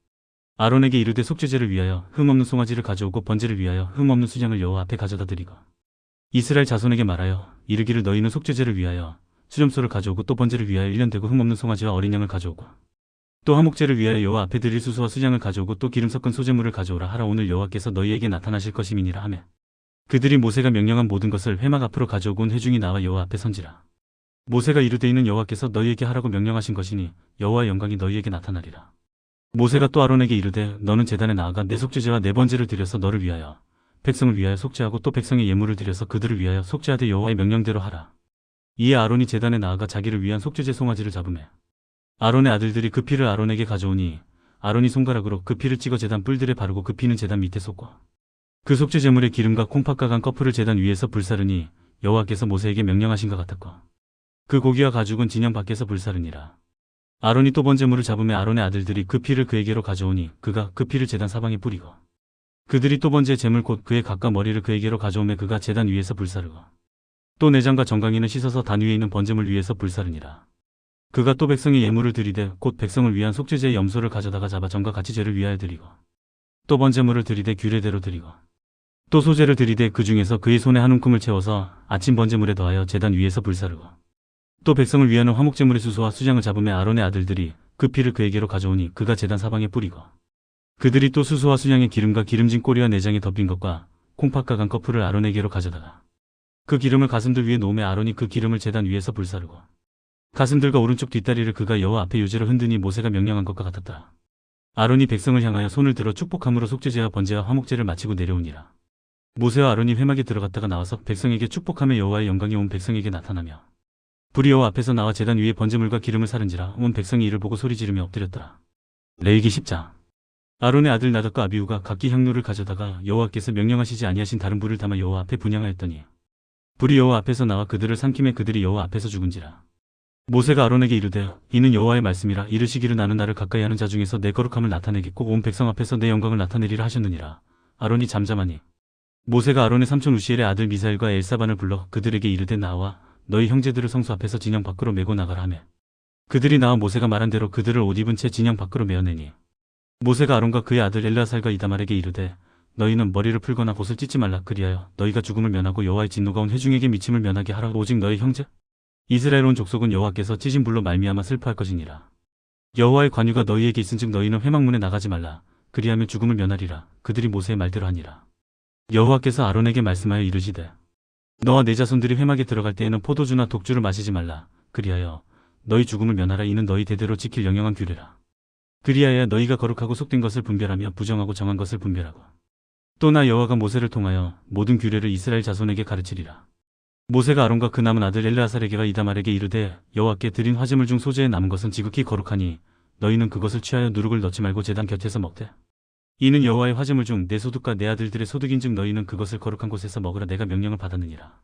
아론에게 이르되 속죄제를 위하여 흠없는 송아지를 가져오고 번제를 위하여 흠없는 수장을 여호와 앞에 가져다 드리고 이스라엘 자손에게 말하여 이르기를 너희는 속죄제를 위하여 수염소를 가져오고 또 번제를 위하여 1년 되고 흠없는 송아지와 어린 양을 가져오고 또 화목제를 위하여 여호와 앞에 드릴 수소와 수장을 가져오고 또 기름 섞은 소제물을 가져오라 하라. 오늘 여호와께서 너희에게 나타나실 것임이니라 하매 그들이 모세가 명령한 모든 것을 회막 앞으로 가져오고 온 회중이 나와 여호와 앞에 선지라. 모세가 이르되 이는 여호와께서 너희에게 하라고 명령하신 것이니 여호와의 영광이 너희에게 나타나리라. 모세가 또 아론에게 이르되 너는 제단에 나아가 내 속죄제와 내 번제를 드려서 너를 위하여 백성을 위하여 속죄하고 또 백성의 예물을 드려서 그들을 위하여 속죄하되 여호와의 명령대로 하라. 이에 아론이 제단에 나아가 자기를 위한 속죄제 송아지를 잡으매 아론의 아들들이 그 피를 아론에게 가져오니 아론이 손가락으로 그 피를 찍어 제단 뿔들에 바르고 그 피는 제단 밑에 쏟고 그 속죄 제물의 기름과 콩팥과 간 커플을 제단 위에서 불사르니 여호와께서 모세에게 명령하신 것 같았고 그 고기와 가죽은 진영 밖에서 불사르니라. 아론이 또 번제물을 잡으매 아론의 아들들이 그 피를 그에게로 가져오니 그가 그 피를 제단 사방에 뿌리고 그들이 또 번제 제물 곧 그의 각과 머리를 그에게로 가져오매 그가 제단 위에서 불사르고 또 내장과 정강이는 씻어서 단 위에 있는 번제물 위에서 불사르니라. 그가 또 백성의 예물을 드리되 곧 백성을 위한 속죄제의 염소를 가져다가 잡아 전과 같이 죄를 위하여 드리고 또 번제물을 드리되 규례대로 드리고 또 소제를 드리되 그 중에서 그의 손에 한 움큼을 채워서 아침 번제물에 더하여 제단 위에서 불사르고 또 백성을 위하는 화목제물의 수소와 수장을 잡으매 아론의 아들들이 그 피를 그에게로 가져오니 그가 제단 사방에 뿌리고 그들이 또 수소와 수양의 기름과 기름진 꼬리와 내장에 덮인 것과 콩팥과 간 커플을 아론에게로 가져다가 그 기름을 가슴들 위에 놓으매 아론이 그 기름을 제단 위에서 불사르고 가슴들과 오른쪽 뒷다리를 그가 여호와 앞에 요제로 흔드니 모세가 명령한 것과 같았더라. 아론이 백성을 향하여 손을 들어 축복함으로 속죄제와 번제와 화목제를 마치고 내려오니라. 모세와 아론이 회막에 들어갔다가 나와서 백성에게 축복하며 여호와의 영광이 온 백성에게 나타나며 불이 여호와 앞에서 나와 제단 위에 번제물과 기름을 사른지라 온 백성이 이를 보고 소리 지르며 엎드렸더라. 레위기 10장. 아론의 아들 나답과 아비후가 각기 향로를 가져다가 여호와께서 명령하시지 아니하신 다른 불을 담아 여호와 앞에 분향하였더니 불이 여호와 앞에서 나와 그들을 삼키매 그들이 여호와 앞에서 죽은지라. 모세가 아론에게 이르되 이는 여호와의 말씀이라 이르시기를 나는 나를 가까이 하는 자 중에서 내 거룩함을 나타내겠고 온 백성 앞에서 내 영광을 나타내리라 하셨느니라. 아론이 잠잠하니 모세가 아론의 삼촌 우시엘의 아들 미사엘과 엘사반을 불러 그들에게 이르되 나와 너희 형제들을 성소 앞에서 진영 밖으로 메고 나가라 하매 그들이 나와 모세가 말한 대로 그들을 옷 입은 채 진영 밖으로 메어내니 모세가 아론과 그의 아들 엘르아살과 이다말에게 이르되 너희는 머리를 풀거나 곳을 찢지 말라. 그리하여 너희가 죽음을 면하고 여호와의 진노가 온 회중에게 미침을 면하게 하라. 오직 너희 형제 이스라엘 온 족속은 여호와께서 찢은 불로 말미암아 슬퍼할 것이니라. 여호와의 관유가 너희에게 있은즉 너희는 회막문에 나가지 말라. 그리하면 죽음을 면하리라. 그들이 모세의 말대로 하니라. 여호와께서 아론에게 말씀하여 이르시되 너와 내 자손들이 회막에 들어갈 때에는 포도주나 독주를 마시지 말라. 그리하여 너희 죽음을 면하라. 이는 너희 대대로 지킬 영영한 규례라. 그리하여 너희가 거룩하고 속된 것을 분별하며 부정하고 정한 것을 분별하고 또 나 여호와가 모세를 통하여 모든 규례를 이스라엘 자손에게 가르치리라. 모세가 아론과 그 남은 아들 엘르아살에게와 이다말에게 이르되 여호와께 드린 화제물 중 소재에 남은 것은 지극히 거룩하니 너희는 그것을 취하여 누룩을 넣지 말고 제단 곁에서 먹되 이는 여호와의 화제물 중 내 소득과 내 아들들의 소득인즉 너희는 그것을 거룩한 곳에서 먹으라. 내가 명령을 받았느니라.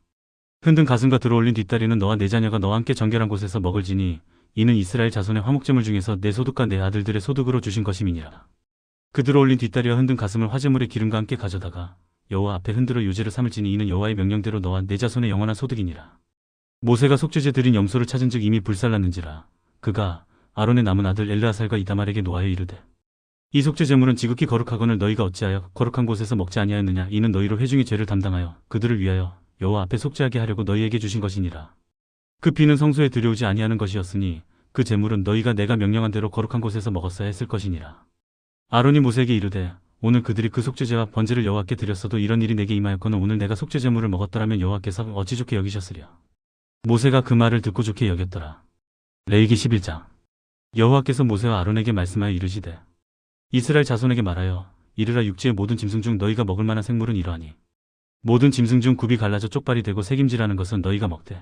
흔든 가슴과 들어올린 뒷다리는 너와 내 자녀가 너와 함께 정결한 곳에서 먹을지니 이는 이스라엘 자손의 화목제물 중에서 내 소득과 내 아들들의 소득으로 주신 것임이니라. 그 들어올린 뒷다리와 흔든 가슴을 화제물의 기름과 함께 가져다가 여호와 앞에 흔들어 요제를 삼을지니 이는 여호와의 명령대로 너와 내 자손의 영원한 소득이니라. 모세가 속죄제 드린 염소를 찾은즉 이미 불살랐는지라. 그가 아론의 남은 아들 엘르아살과 이다말에게 노하여 이르되 이 속죄 제물은 지극히 거룩하거늘 너희가 어찌하여 거룩한 곳에서 먹지 아니하였느냐. 이는 너희로 회중의 죄를 담당하여 그들을 위하여 여호와 앞에 속죄하게 하려고 너희에게 주신 것이니라. 그 피는 성소에 들여오지 아니하는 것이었으니 그 제물은 너희가 내가 명령한 대로 거룩한 곳에서 먹었어야 했을 것이니라. 아론이 모세에게 이르되 오늘 그들이 그 속죄제와 번제를 여호와께 드렸어도 이런 일이 내게 임하였거늘 오늘 내가 속죄 제물을 먹었더라면 여호와께서 어찌 좋게 여기셨으랴. 모세가 그 말을 듣고 좋게 여겼더라. 레위기 11장. 여호와께서 모세와 아론에게 말씀하여 이르시되 이스라엘 자손에게 말하여 이르라. 육지의 모든 짐승 중 너희가 먹을 만한 생물은 이러하니 모든 짐승 중 굽이 갈라져 쪽발이 되고 새김질하는 것은 너희가 먹되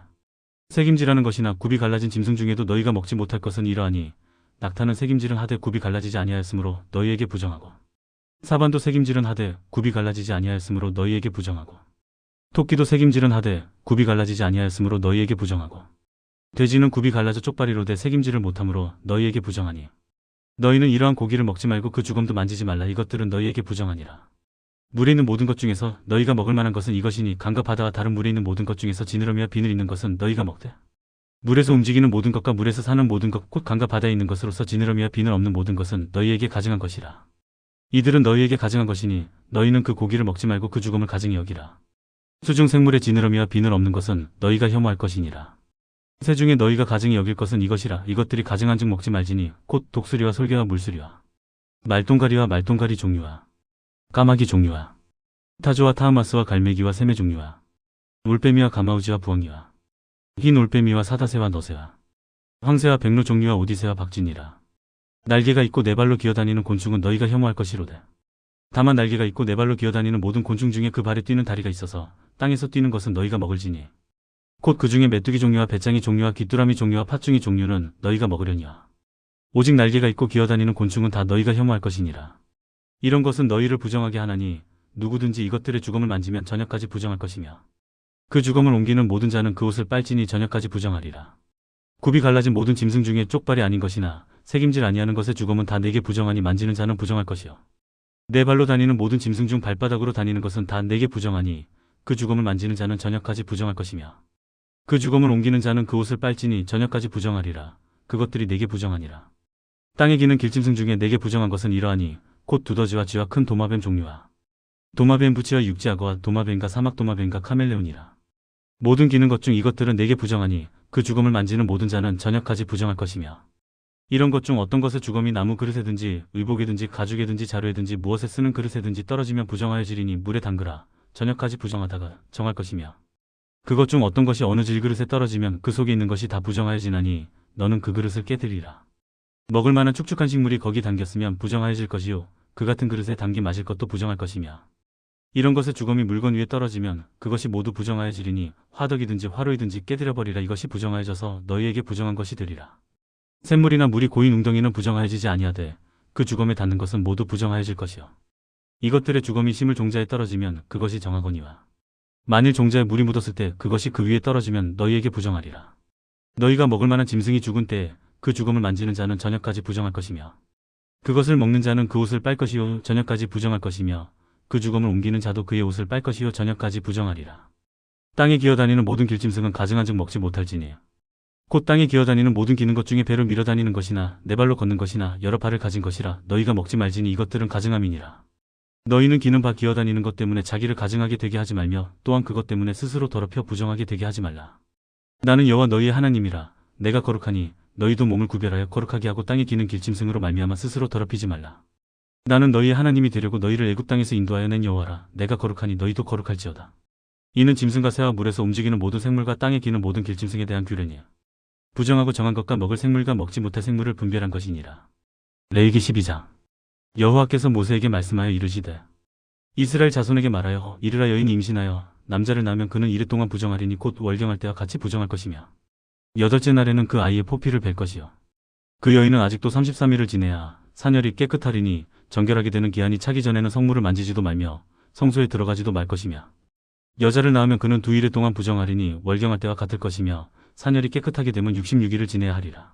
새김질하는 것이나 굽이 갈라진 짐승 중에도 너희가 먹지 못할 것은 이러하니 낙타는 새김질은 하되 굽이 갈라지지 아니하였으므로 너희에게 부정하고 사반도 새김질은 하되 굽이 갈라지지 아니하였으므로 너희에게 부정하고 토끼도 새김질은 하되 굽이 갈라지지 아니하였으므로 너희에게 부정하고 돼지는 굽이 갈라져 쪽발이로 돼 새김질을 못하므로 너희에게 부정하니 너희는 이러한 고기를 먹지 말고 그 주검도 만지지 말라. 이것들은 너희에게 부정하니라. 물에 있는 모든 것 중에서 너희가 먹을 만한 것은 이것이니 강과 바다와 다른 물에 있는 모든 것 중에서 지느러미와 비늘 있는 것은 너희가 먹되 물에서 움직이는 모든 것과 물에서 사는 모든 것 곧 강과 바다에 있는 것으로서 지느러미와 비늘 없는 모든 것은 너희에게 가증한 것이라. 이들은 너희에게 가증한 것이니 너희는 그 고기를 먹지 말고 그 주검을 가증히 여기라. 수중 생물의 지느러미와 비늘 없는 것은 너희가 혐오할 것이니라. 새 중에 너희가 가증히 여길 것은 이것이라. 이것들이 가증한 즉 먹지 말지니 곧 독수리와 솔개와 물수리와 말똥가리와 말똥가리 종류와 까마귀 종류와 타조와 타흐마스와 갈매기와 샘의 종류와 올빼미와 가마우지와 부엉이와 흰 올빼미와 사다새와 너새와 황새와 백로 종류와 오디새와 박쥐니라. 날개가 있고 네 발로 기어다니는 곤충은 너희가 혐오할 것이로되 다만 날개가 있고 네 발로 기어다니는 모든 곤충 중에 그 발에 뛰는 다리가 있어서 땅에서 뛰는 것은 너희가 먹을지니 곧 그 중에 메뚜기 종류와 배짱이 종류와 귀뚜라미 종류와 팥중이 종류는 너희가 먹으려니와 오직 날개가 있고 기어다니는 곤충은 다 너희가 혐오할 것이니라. 이런 것은 너희를 부정하게 하나니 누구든지 이것들의 주검을 만지면 저녁까지 부정할 것이며 그 주검을 옮기는 모든 자는 그 옷을 빨지니 저녁까지 부정하리라. 굽이 갈라진 모든 짐승 중에 쪽발이 아닌 것이나 새김질 아니하는 것의 주검은 다 내게 부정하니 만지는 자는 부정할 것이요 네 발로 다니는 모든 짐승 중 발바닥으로 다니는 것은 다 내게 부정하니 그 주검을 만지는 자는 저녁까지 부정할 것이며 그 주검을 옮기는 자는 그 옷을 빨지니 저녁까지 부정하리라. 그것들이 내게 부정하니라. 땅에 기는 길짐승 중에 내게 부정한 것은 이러하니 곧 두더지와 쥐와 큰 도마뱀 종류와 도마뱀 부치와 육지악어와 도마뱀과 사막도마뱀과 카멜레온이라. 모든 기는 것 중 이것들은 내게 부정하니 그 주검을 만지는 모든 자는 저녁까지 부정할 것이며 이런 것 중 어떤 것의 주검이 나무 그릇에든지 의복에든지 가죽에든지 자루에든지 무엇에 쓰는 그릇에든지 떨어지면 부정하여지리니 물에 담그라. 저녁까지 부정하다가 정할 것이며 그것 중 어떤 것이 어느 질그릇에 떨어지면 그 속에 있는 것이 다 부정하여지나니 너는 그 그릇을 깨뜨리라. 먹을 만한 축축한 식물이 거기 담겼으면 부정하여질 것이요 그 같은 그릇에 담기 마실 것도 부정할 것이며 이런 것의 주검이 물건 위에 떨어지면 그것이 모두 부정하여지리니 화덕이든지 화로이든지 깨뜨려버리라. 이것이 부정하여져서 너희에게 부정한 것이 되리라. 샘물이나 물이 고인 웅덩이는 부정하여지지 아니하되 그 주검에 닿는 것은 모두 부정하여질 것이요 이것들의 주검이 심을 종자에 떨어지면 그것이 정하거니와 만일 종자에 물이 묻었을 때 그것이 그 위에 떨어지면 너희에게 부정하리라. 너희가 먹을 만한 짐승이 죽은 때에 그 주검을 만지는 자는 저녁까지 부정할 것이며 그것을 먹는 자는 그 옷을 빨 것이요 저녁까지 부정할 것이며 그 주검을 옮기는 자도 그의 옷을 빨 것이요 저녁까지 부정하리라. 땅에 기어다니는 모든 길짐승은 가증한즉 먹지 못할지니 곧 땅에 기어다니는 모든 기는 것 중에 배로 밀어다니는 것이나 네 발로 걷는 것이나 여러 발을 가진 것이라 너희가 먹지 말지니 이것들은 가증함이니라. 너희는 기는 바 기어다니는 것 때문에 자기를 가증하게 되게 하지 말며 또한 그것 때문에 스스로 더럽혀 부정하게 되게 하지 말라. 나는 여호와 너희의 하나님이라. 내가 거룩하니 너희도 몸을 구별하여 거룩하게 하고 땅에 기는 길짐승으로 말미암아 스스로 더럽히지 말라. 나는 너희의 하나님이 되려고 너희를 애굽 땅에서 인도하여 낸 여호와라. 내가 거룩하니 너희도 거룩할지어다. 이는 짐승과 새와 물에서 움직이는 모든 생물과 땅에 기는 모든 길짐승에 대한 규례니라. 부정하고 정한 것과 먹을 생물과 먹지 못할 생물을 분별한 것이니라. 레위기 12장. 여호와께서 모세에게 말씀하여 이르시되 이스라엘 자손에게 말하여 이르라. 여인이 임신하여 남자를 낳으면 그는 이레 동안 부정하리니 곧 월경할 때와 같이 부정할 것이며 여덟째 날에는 그 아이의 포피를 벨 것이요 그 여인은 아직도 33일을 지내야 사녀리 깨끗하리니 정결하게 되는 기한이 차기 전에는 성물을 만지지도 말며 성소에 들어가지도 말 것이며 여자를 낳으면 그는 2일에 동안 부정하리니 월경할 때와 같을 것이며 사녀리 깨끗하게 되면 66일을 지내야 하리라.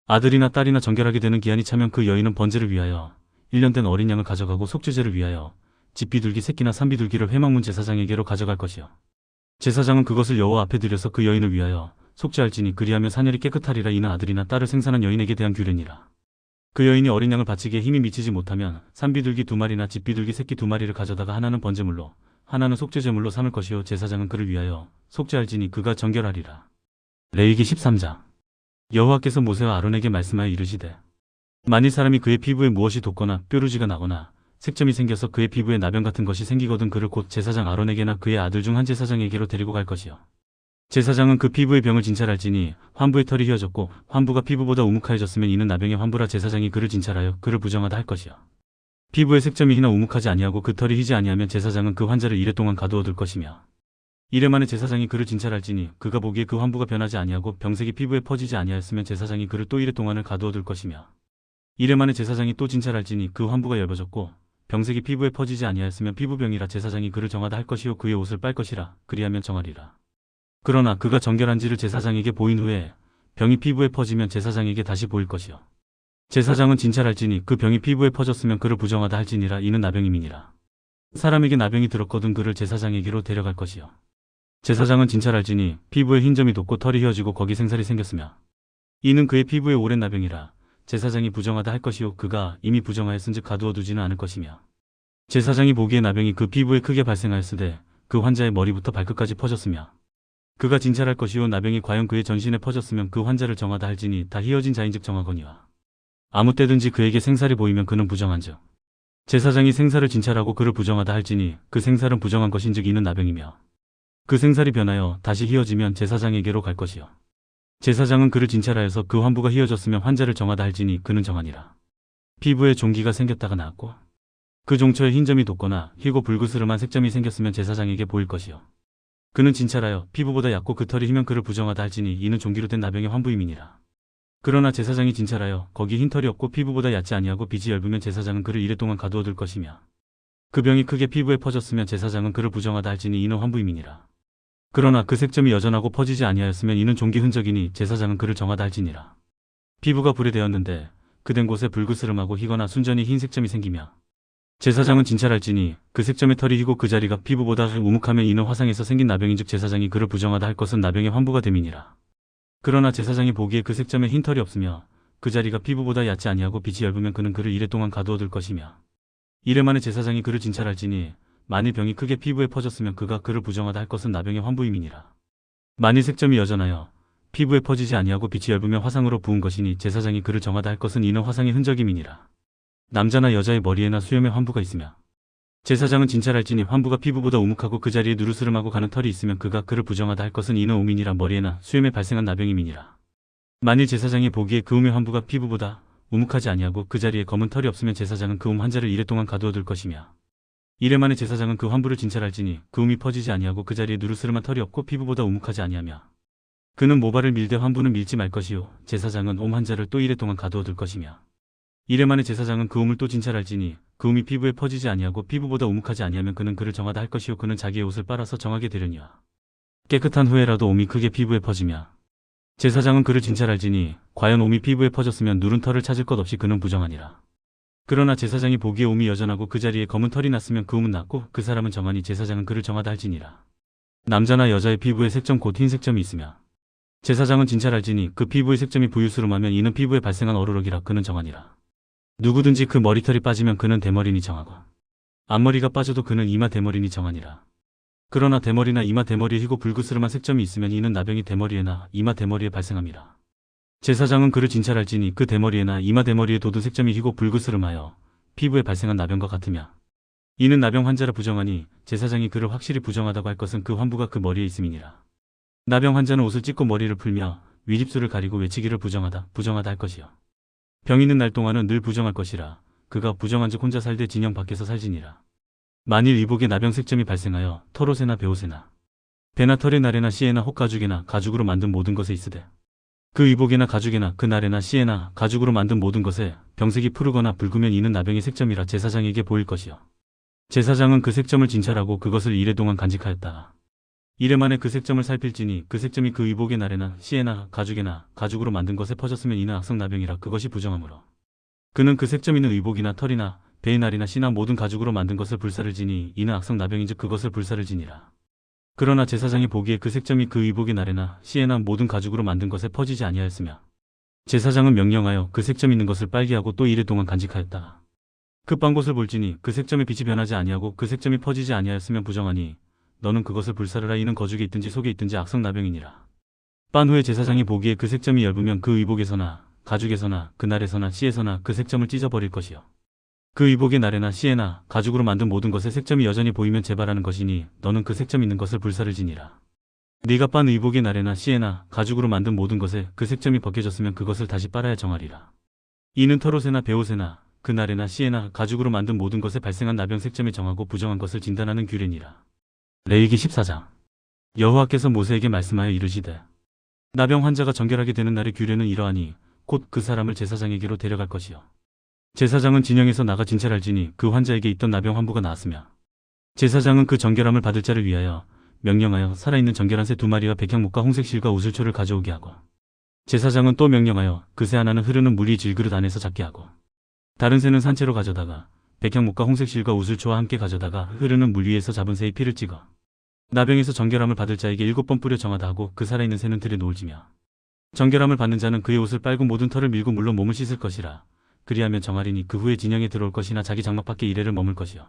아들이나 딸이나 정결하게 되는 기한이 차면 그 여인은 번제를 위하여 1년 된 어린 양을 가져가고 속죄제를 위하여 집비둘기 새끼나 산비둘기를 회막문 제사장에게로 가져갈 것이요 제사장은 그것을 여호와 앞에 드려서 그 여인을 위하여 속죄할지니 그리하면 사녀리 깨끗하리라. 이는 아들이나 딸을 생산한 여인에게 대한 규례니라. 그 여인이 어린 양을 바치기에 힘이 미치지 못하면 산비둘기 2마리나 집비둘기 새끼 2마리를 가져다가 하나는 번제물로 하나는 속죄제물로 삼을 것이요 제사장은 그를 위하여 속죄할지니 그가 정결하리라. 레위기 13장. 여호와께서 모세와 아론에게 말씀하여 이르시되 만일 사람이 그의 피부에 무엇이 돋거나 뾰루지가 나거나 색점이 생겨서 그의 피부에 나병 같은 것이 생기거든 그를 곧 제사장 아론에게나 그의 아들 중 한 제사장에게로 데리고 갈 것이요 제사장은 그 피부의 병을 진찰할지니 환부의 털이 휘어졌고 환부가 피부보다 우묵하여졌으면 이는 나병의 환부라. 제사장이 그를 진찰하여 그를 부정하다 할 것이요 피부의 색점이 희나 우묵하지 아니하고 그 털이 휘지 아니하면 제사장은 그 환자를 이레 동안 가두어 둘 것이며 이레 만에 제사장이 그를 진찰할지니 그가 보기에 그 환부가 변하지 아니하고 병색이 피부에 퍼지지 아니하였으면 제사장이 그를 또 이레 동안을 가두어 둘 것이며 이레 만에 제사장이 또 진찰할지니 그 환부가 엷어졌고 병색이 피부에 퍼지지 아니하였으면 피부병이라. 제사장이 그를 정하다 할 것이요 그의 옷을 빨 것이라. 그리하면 정하리라. 그러나 그가 정결한지를 제사장에게 보인 후에 병이 피부에 퍼지면 제사장에게 다시 보일 것이요 제사장은 진찰할지니 그 병이 피부에 퍼졌으면 그를 부정하다 할지니라. 이는 나병임이니라. 사람에게 나병이 들었거든 그를 제사장에게로 데려갈 것이요 제사장은 진찰할지니 피부에 흰점이 돋고 털이 휘어지고 거기 생살이 생겼으며 이는 그의 피부에 오랜 나병이라. 제사장이 부정하다 할 것이요 그가 이미 부정하였은즉 가두어 두지는 않을 것이며 제사장이 보기에 나병이 그 피부에 크게 발생하였으되 그 환자의 머리부터 발끝까지 퍼졌으며 그가 진찰할 것이요 나병이 과연 그의 전신에 퍼졌으면 그 환자를 정하다 할지니 다 휘어진 자인즉 정하거니와 아무 때든지 그에게 생살이 보이면 그는 부정한즉 제사장이 생사를 진찰하고 그를 부정하다 할지니 그 생사는 부정한 것인즉 이는 나병이며 그 생살이 변하여 다시 희어지면 제사장에게로 갈 것이요 제사장은 그를 진찰하여서 그 환부가 희어졌으면 환자를 정하다 할지니 그는 정하니라. 피부에 종기가 생겼다가 나았고 그 종처에 흰점이 돋거나 희고 불그스름한 색점이 생겼으면 제사장에게 보일 것이요 그는 진찰하여 피부보다 얕고 그 털이 희면 그를 부정하다 할지니 이는 종기로 된 나병의 환부임이니라. 그러나 제사장이 진찰하여 거기 흰 털이 없고 피부보다 얕지 아니하고 빛이 엷으면 제사장은 그를 이랫동안 가두어둘 것이며 그 병이 크게 피부에 퍼졌으면 제사장은 그를 부정하다 할지니 이는 환부임이니라. 그러나 그 색점이 여전하고 퍼지지 아니하였으면 이는 종기 흔적이니 제사장은 그를 정하다 할지니라. 피부가 불에 되었는데 그 된 곳에 불그스름하고 희거나 순전히 흰 색점이 생기며 제사장은 진찰할지니 그 색점의 털이 희고 그 자리가 피부보다 우묵하면 이는 화상에서 생긴 나병인즉 제사장이 그를 부정하다 할 것은 나병의 환부가 됨이니라. 그러나 제사장이 보기에 그 색점에 흰 털이 없으며 그 자리가 피부보다 얕지 아니하고 빛이 엷으면 그는 그를 이랫동안 가두어둘 것이며 이래 만에 제사장이 그를 진찰할지니 만일 병이 크게 피부에 퍼졌으면 그가 그를 부정하다 할 것은 나병의 환부임이니라. 만일 색점이 여전하여 피부에 퍼지지 아니하고 빛이 엷으면 화상으로 부은 것이니 제사장이 그를 정하다 할 것은 이는 화상의 흔적임이니라. 남자나 여자의 머리에나 수염에 환부가 있으며 제사장은 진찰할지니 환부가 피부보다 우묵하고 그 자리에 누르스름하고 가는 털이 있으면 그가 그를 부정하다 할 것은 이는 오민이라 머리에나 수염에 발생한 나병임이니라. 만일 제사장이 보기에 그 음의 환부가 피부보다 우묵하지 아니하고 그 자리에 검은 털이 없으면 제사장은 그 환자를 이랫동안 가두어둘 것이며 이래 만에 제사장은 그 환부를 진찰할지니 그 음이 퍼지지 아니하고 그 자리에 누르스름한 털이 없고 피부보다 우묵하지 아니하며 그는 모발을 밀되 환부는 밀지 말 것이요 제사장은 옴 환자를 또 이랫동안 가두어둘 것이며 이래 만에 제사장은 그 음을 또 진찰할지니 그 음이 피부에 퍼지지 아니하고 피부보다 우묵하지 아니하면 그는 그를 정하다 할 것이요 그는 자기의 옷을 빨아서 정하게 되려니와 깨끗한 후에라도 옴이 크게 피부에 퍼지며 제사장은 그를 진찰할지니 과연 옴이 피부에 퍼졌으면 누른 털을 찾을 것 없이 그는 부정하니라. 그러나 제사장이 보기에 옴이 여전하고 그 자리에 검은 털이 났으면 그 옴은 낫고 그 사람은 정하니 제사장은 그를 정하다 할지니라. 남자나 여자의 피부에 색점 곧 흰 색점이 있으며 제사장은 진찰할지니 그 피부의 색점이 부유스름하면 이는 피부에 발생한 어루럭이라 그는 정하니라. 누구든지 그 머리털이 빠지면 그는 대머리니 정하고 앞머리가 빠져도 그는 이마 대머리니 정하니라. 그러나 대머리나 이마 대머리에 희고 불그스름한 색점이 있으면 이는 나병이 대머리에나 이마 대머리에 발생함이라. 제사장은 그를 진찰할지니 그 대머리에나 이마 대머리에 돋은 색점이 희고 불그스름하여 피부에 발생한 나병과 같으며 이는 나병 환자라 부정하니 제사장이 그를 확실히 부정하다고 할 것은 그 환부가 그 머리에 있음이니라. 나병 환자는 옷을 찢고 머리를 풀며 윗입술을 가리고 외치기를 부정하다 할 것이요 병 있는 날 동안은 늘 부정할 것이라. 그가 부정한즉 혼자 살되 진영 밖에서 살지니라. 만일 이복에 나병 색점이 발생하여 털옷에나 베옷에나 배나 털의 날에나 씨에나 혹 가죽에나 가죽으로 만든 모든 것에 있으되 그 이복에나 가죽에나 그 날에나 씨에나 가죽으로 만든 모든 것에 병색이 푸르거나 붉으면 이는 나병의 색점이라 제사장에게 보일 것이요 제사장은 그 색점을 진찰하고 그것을 이래 동안 간직하였다. 이래 만에 그 색점을 살필지니 그 색점이 그 의복의 날에나 씨에나 가죽에나 가죽으로 만든 것에 퍼졌으면 이는 악성 나병이라 그것이 부정하므로 그는 그 색점 있는 의복이나 털이나 배의 날이나 씨나 모든 가죽으로 만든 것을 불사를 지니 이는 악성 나병인즉 그것을 불사를 지니라. 그러나 제사장이 보기에 그 색점이 그 의복의 날에나 씨에나 모든 가죽으로 만든 것에 퍼지지 아니하였으며 제사장은 명령하여 그 색점 있는 것을 빨게 하고 또 이래 동안 간직하였다. 그 빤 곳을 볼지니 그 색점의 빛이 변하지 아니하고 그 색점이 퍼지지 아니하였으면 부정하니 너는 그것을 불사르라. 이는 거죽에 있든지 속에 있든지 악성 나병이니라. 빤 후에 제사장이 보기에 그 색점이 엷으면 그 의복에서나 가죽에서나 그 날에서나 씨에서나 그 색점을 찢어버릴 것이요 그 의복의 날에나 씨에나 가죽으로 만든 모든 것에 색점이 여전히 보이면 재발하는 것이니 너는 그 색점 있는 것을 불사를 지니라. 네가 빤 의복의 날에나 씨에나 가죽으로 만든 모든 것에 그 색점이 벗겨졌으면 그것을 다시 빨아야 정하리라. 이는 털옷에나 베옷에나 그 날에나 씨에나 가죽으로 만든 모든 것에 발생한 나병 색점이 정하고 부정한 것을 진단하는 규례니라. 레위기 14장. 여호와께서 모세에게 말씀하여 이르시되 나병 환자가 정결하게 되는 날의 규례는 이러하니 곧 그 사람을 제사장에게로 데려갈 것이요 제사장은 진영에서 나가 진찰할지니 그 환자에게 있던 나병 환부가 나았으며 제사장은 그 정결함을 받을 자를 위하여 명령하여 살아있는 정결한 새 2마리와 백향목과 홍색실과 우슬초를 가져오게 하고 제사장은 또 명령하여 그 새 하나는 흐르는 물이 질그릇 안에서 잡게 하고 다른 새는 산채로 가져다가 백향목과 홍색실과 우슬초와 함께 가져다가 흐르는 물 위에서 잡은 새의 피를 찍어 나병에서 정결함을 받을 자에게 7번 뿌려 정하다 하고 그 살아있는 새는 들에 놓을지며 정결함을 받는 자는 그의 옷을 빨고 모든 털을 밀고 물로 몸을 씻을 것이라. 그리하면 정하리니 그 후에 진영에 들어올 것이나 자기 장막 밖에 이래를 머물 것이요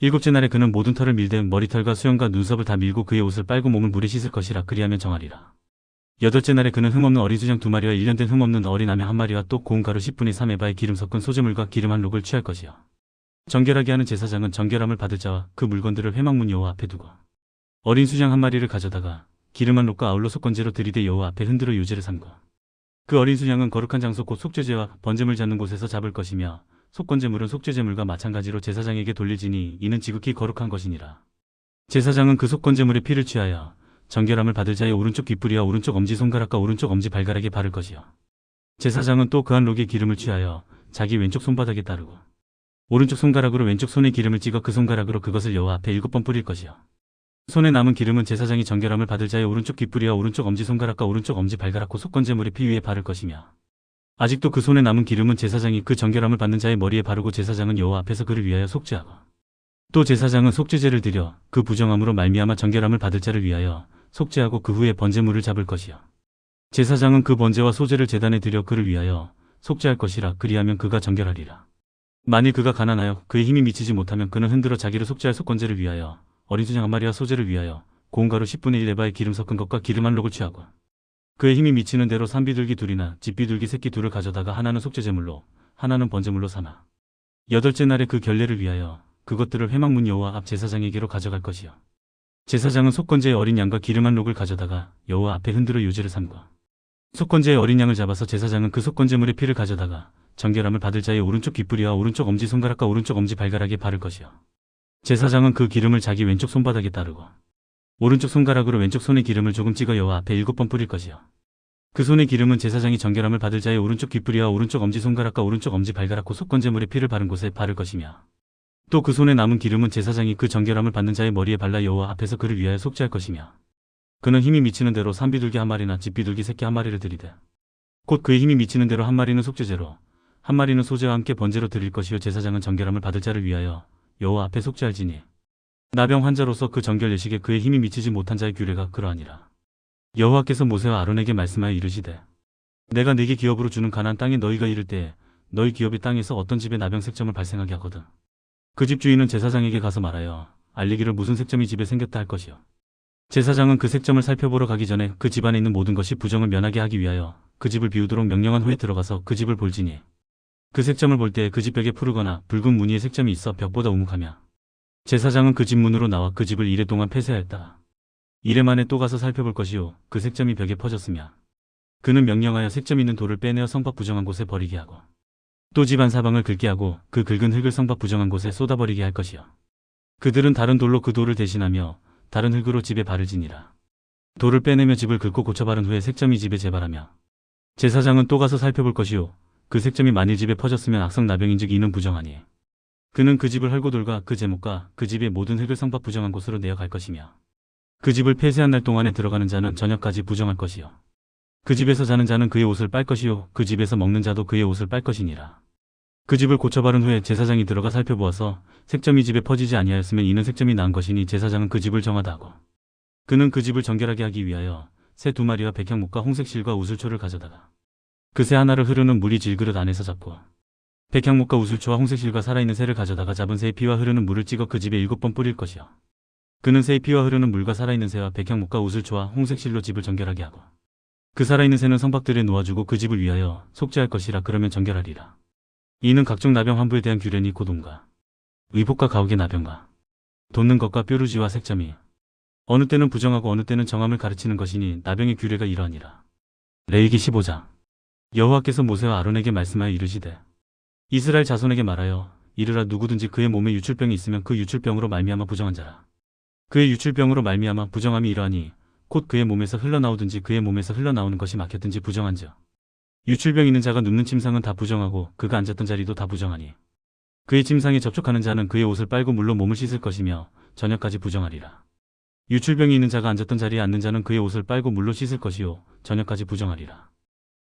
7째 날에 그는 모든 털을 밀되 머리털과 수염과 눈썹을 다 밀고 그의 옷을 빨고 몸을 물에 씻을 것이라. 그리하면 정하리라. 8째 날에 그는 흠없는 어린 수장 2마리와 1년 된 흠없는 어린 아메 1마리와 또 고운 가루 10분의 3에바에 기름 섞은 소재물과 기름 한 록을 취할 것이요 정결하게 하는 제사장은 정결함을 받을 자와 그 물건들을 회막문 여호와 앞에 두고 어린 수장 한 마리를 가져다가 기름 한 롯과 아울러 속건제로 들이대 여호와 앞에 흔들어 유제를 삼고 그 어린 수양은 거룩한 장소 곧 속죄제와 번제물 잡는 곳에서 잡을 것이며 속건제물은 속죄제물과 마찬가지로 제사장에게 돌릴지니 이는 지극히 거룩한 것이니라. 제사장은 그 속건제물의 피를 취하여 정결함을 받을 자의 오른쪽 귓불이와 오른쪽 엄지손가락과 오른쪽 엄지발가락에 바를 것이요. 제사장은 또 그 한 록의 기름을 취하여 자기 왼쪽 손바닥에 따르고 오른쪽 손가락으로 왼쪽 손에 기름을 찍어 그 손가락으로 그것을 여호와 앞에 7번 뿌릴 것이요. 손에 남은 기름은 제사장이 정결함을 받을 자의 오른쪽 귓불이와 오른쪽 엄지손가락과 오른쪽 엄지발가락 곧 속건제물의 피 위에 바를 것이며 아직도 그 손에 남은 기름은 제사장이 그 정결함을 받는 자의 머리에 바르고 제사장은 여호와 앞에서 그를 위하여 속죄하고 또 제사장은 속죄제를 드려 그 부정함으로 말미암아 정결함을 받을 자를 위하여 속죄하고 그 후에 번제물을 잡을 것이요. 제사장은 그 번제와 소제를 제단에 드려 그를 위하여 속죄할 것이라. 그리하면 그가 정결하리라. 만일 그가 가난하여 그의 힘이 미치지 못하면 그는 흔들어 자기를 속죄할 속건제를 위하여 어린 수장 한 마리와 소제를 위하여 고운 가루 10분의 1 에바에 기름 섞은 것과 기름 한 록을 취하고 그의 힘이 미치는 대로 산비둘기 둘이나 집비둘기 새끼 둘을 가져다가 하나는 속죄제물로 하나는 번제물로 삼아 8째 날에 그 결례를 위하여 그것들을 회막문 여호와 앞 제사장에게로 가져갈 것이요. 제사장은 속건제의 어린 양과 기름 한 록을 가져다가 여호와 앞에 흔들어 유제를 삼고 속건제의 어린 양을 잡아서 제사장은 그 속건제물의 피를 가져다가 정결함을 받을 자의 오른쪽 귓불이와 오른쪽 엄지손가락과 오른쪽 엄지발가락에 바를 것이요. 제사장은 그 기름을 자기 왼쪽 손바닥에 따르고 오른쪽 손가락으로 왼쪽 손에 기름을 조금 찍어 여호와 앞에 7번 뿌릴 것이요. 그 손의 기름은 제사장이 정결함을 받을 자의 오른쪽 귓불이와 오른쪽 엄지손가락과 오른쪽 엄지발가락 곧 속건제물의 피를 바른 곳에 바를 것이며 또 그 손에 남은 기름은 제사장이 그 정결함을 받는 자의 머리에 발라 여호와 앞에서 그를 위하여 속죄할 것이며 그는 힘이 미치는 대로 산비둘기 한 마리나 집비둘기 새끼 한 마리를 드리되 곧 그의 힘이 미치는 대로 한 마리는 속죄제로 한 마리는 소제와 함께 번제로 드릴 것이요. 제사장은 정결함을 받을 자를 위하여 여호와 앞에 속죄할지니 나병 환자로서 그 정결 예식에 그의 힘이 미치지 못한 자의 규례가 그러하니라. 여호와께서 모세와 아론에게 말씀하여 이르시되 내가 네게 기업으로 주는 가나안 땅에 너희가 이를 때에 너희 기업의 땅에서 어떤 집에 나병 색점을 발생하게 하거든 그 집 주인은 제사장에게 가서 말하여 알리기를 무슨 색점이 집에 생겼다 할 것이요. 제사장은 그 색점을 살펴보러 가기 전에 그 집안에 있는 모든 것이 부정을 면하게 하기 위하여 그 집을 비우도록 명령한 후에 들어가서 그 집을 볼지니 그 색점을 볼 때 그 집 벽에 푸르거나 붉은 무늬의 색점이 있어 벽보다 우묵하며 제사장은 그 집 문으로 나와 그 집을 이래 동안 폐쇄하였다. 이래 만에 또 가서 살펴볼 것이요. 그 색점이 벽에 퍼졌으며 그는 명령하여 색점 있는 돌을 빼내어 성밖 부정한 곳에 버리게 하고 또 집 안 사방을 긁게 하고 그 긁은 흙을 성밖 부정한 곳에 쏟아버리게 할 것이요. 그들은 다른 돌로 그 돌을 대신하며 다른 흙으로 집에 바르지니라. 돌을 빼내며 집을 긁고 고쳐 바른 후에 색점이 집에 재발하며 제사장은 또 가서 살펴볼 것이요. 그 색점이 만일 집에 퍼졌으면 악성 나병인즉 이는 부정하니 그는 그 집을 헐고 돌과 그 제목과 그 집의 모든 흙을 성밖 부정한 곳으로 내어갈 것이며 그 집을 폐쇄한 날 동안에 들어가는 자는 저녁까지 부정할 것이요. 그 집에서 자는 자는 그의 옷을 빨 것이요. 그 집에서 먹는 자도 그의 옷을 빨 것이니라. 그 집을 고쳐 바른 후에 제사장이 들어가 살펴보아서 색점이 집에 퍼지지 아니하였으면 이는 색점이 나은 것이니 제사장은 그 집을 정하다 하고 그는 그 집을 정결하게 하기 위하여 새 2마리와 백향목과 홍색실과 우슬초를 가져다가 그 새 하나를 흐르는 물이 질그릇 안에서 잡고 백향목과 우슬초와 홍색실과 살아있는 새를 가져다가 잡은 새의 피와 흐르는 물을 찍어 그 집에 7번 뿌릴 것이요. 그는 새의 피와 흐르는 물과 살아있는 새와 백향목과 우슬초와 홍색실로 집을 정결하게 하고 그 살아있는 새는 성박들에 놓아주고 그 집을 위하여 속죄할 것이라. 그러면 정결하리라. 이는 각종 나병 환부에 대한 규례니 고동과 의복과 가옥의 나병과 돋는 것과 뾰루지와 색점이 어느 때는 부정하고 어느 때는 정함을 가르치는 것이니 나병의 규례가 이러하니라. 레위기 15장. 여호와께서 모세와 아론에게 말씀하여 이르시되 이스라엘 자손에게 말하여 이르라. 누구든지 그의 몸에 유출병이 있으면 그 유출병으로 말미암아 부정한 자라. 그의 유출병으로 말미암아 부정함이 이러하니 곧 그의 몸에서 흘러나오든지 그의 몸에서 흘러나오는 것이 막혔든지 부정한즉 유출병 있는 자가 눕는 침상은 다 부정하고 그가 앉았던 자리도 다 부정하니 그의 침상에 접촉하는 자는 그의 옷을 빨고 물로 몸을 씻을 것이며 저녁까지 부정하리라. 유출병이 있는 자가 앉았던 자리에 앉는 자는 그의 옷을 빨고 물로 씻을 것이요 저녁까지 부정하리라.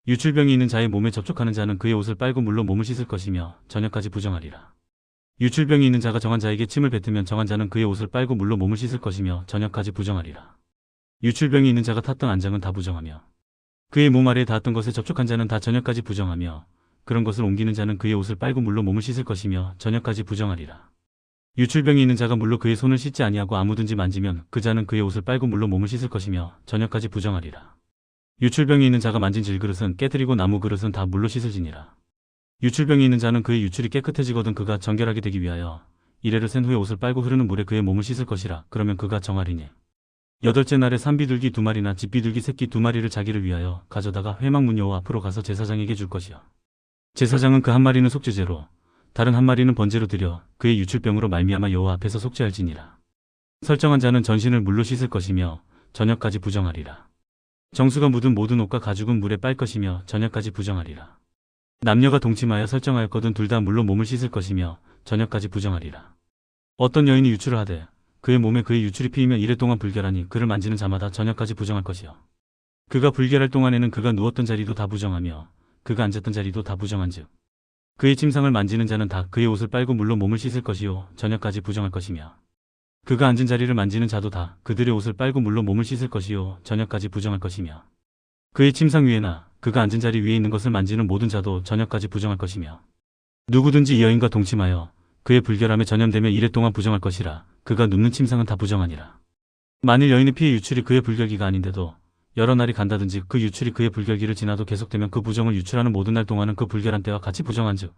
유출병이 있는 자의 몸에 접촉하는 자는 그의 옷을 빨고 물로 몸을 씻을 것이며 저녁까지 부정하리라. 유출병이 있는 자가 정한 자에게 침을 뱉으면 정한 자는 그의 옷을 빨고 물로 몸을 씻을 것이며 저녁까지 부정하리라. 유출병이 있는 자가 탔던 안장은 다 부정하며 그의 몸 아래에 닿았던 것에 접촉한 자는 다 저녁까지 부정하며 그런 것을 옮기는 자는 그의 옷을 빨고 물로 몸을 씻을 것이며 저녁까지 부정하리라. 유출병이 있는 자가 물로 그의 손을 씻지 아니하고 아무든지 만지면 그 자는 그의 옷을 빨고 물로 몸을 씻을 것이며 저녁까지 부정하리라. 유출병이 있는 자가 만진 질그릇은 깨뜨리고 나무 그릇은 다 물로 씻을지니라. 유출병이 있는 자는 그의 유출이 깨끗해지거든 그가 정결하게 되기 위하여 이레를 센 후에 옷을 빨고 흐르는 물에 그의 몸을 씻을 것이라. 그러면 그가 정하리니 여덟째 날에 산비둘기 2마리나 집비둘기 새끼 2마리를 자기를 위하여 가져다가 회막문 여호와 앞으로 가서 제사장에게 줄 것이요. 제사장은 그 한 마리는 속죄제로 다른 한 마리는 번제로 드려 그의 유출병으로 말미암아 여호와 앞에서 속죄할지니라. 설정한 자는 전신을 물로 씻을 것이며 저녁까지 부정하리라. 정수가 묻은 모든 옷과 가죽은 물에 빨 것이며 저녁까지 부정하리라. 남녀가 동침하여 설정하였거든 둘 다 물로 몸을 씻을 것이며 저녁까지 부정하리라. 어떤 여인이 유출을 하되 그의 몸에 그의 유출이 피이면 이래 동안 불결하니 그를 만지는 자마다 저녁까지 부정할 것이요. 그가 불결할 동안에는 그가 누웠던 자리도 다 부정하며 그가 앉았던 자리도 다 부정한즉 그의 침상을 만지는 자는 다 그의 옷을 빨고 물로 몸을 씻을 것이요 저녁까지 부정할 것이며 그가 앉은 자리를 만지는 자도 다 그들의 옷을 빨고 물로 몸을 씻을 것이요 저녁까지 부정할 것이며 그의 침상 위에나 그가 앉은 자리 위에 있는 것을 만지는 모든 자도 저녁까지 부정할 것이며 누구든지 이 여인과 동침하여 그의 불결함에 전염되며 이래 동안 부정할 것이라. 그가 눕는 침상은 다 부정하니라. 만일 여인의 피의 유출이 그의 불결기가 아닌데도 여러 날이 간다든지 그 유출이 그의 불결기를 지나도 계속되면 그 부정을 유출하는 모든 날 동안은 그 불결한 때와 같이 부정한즉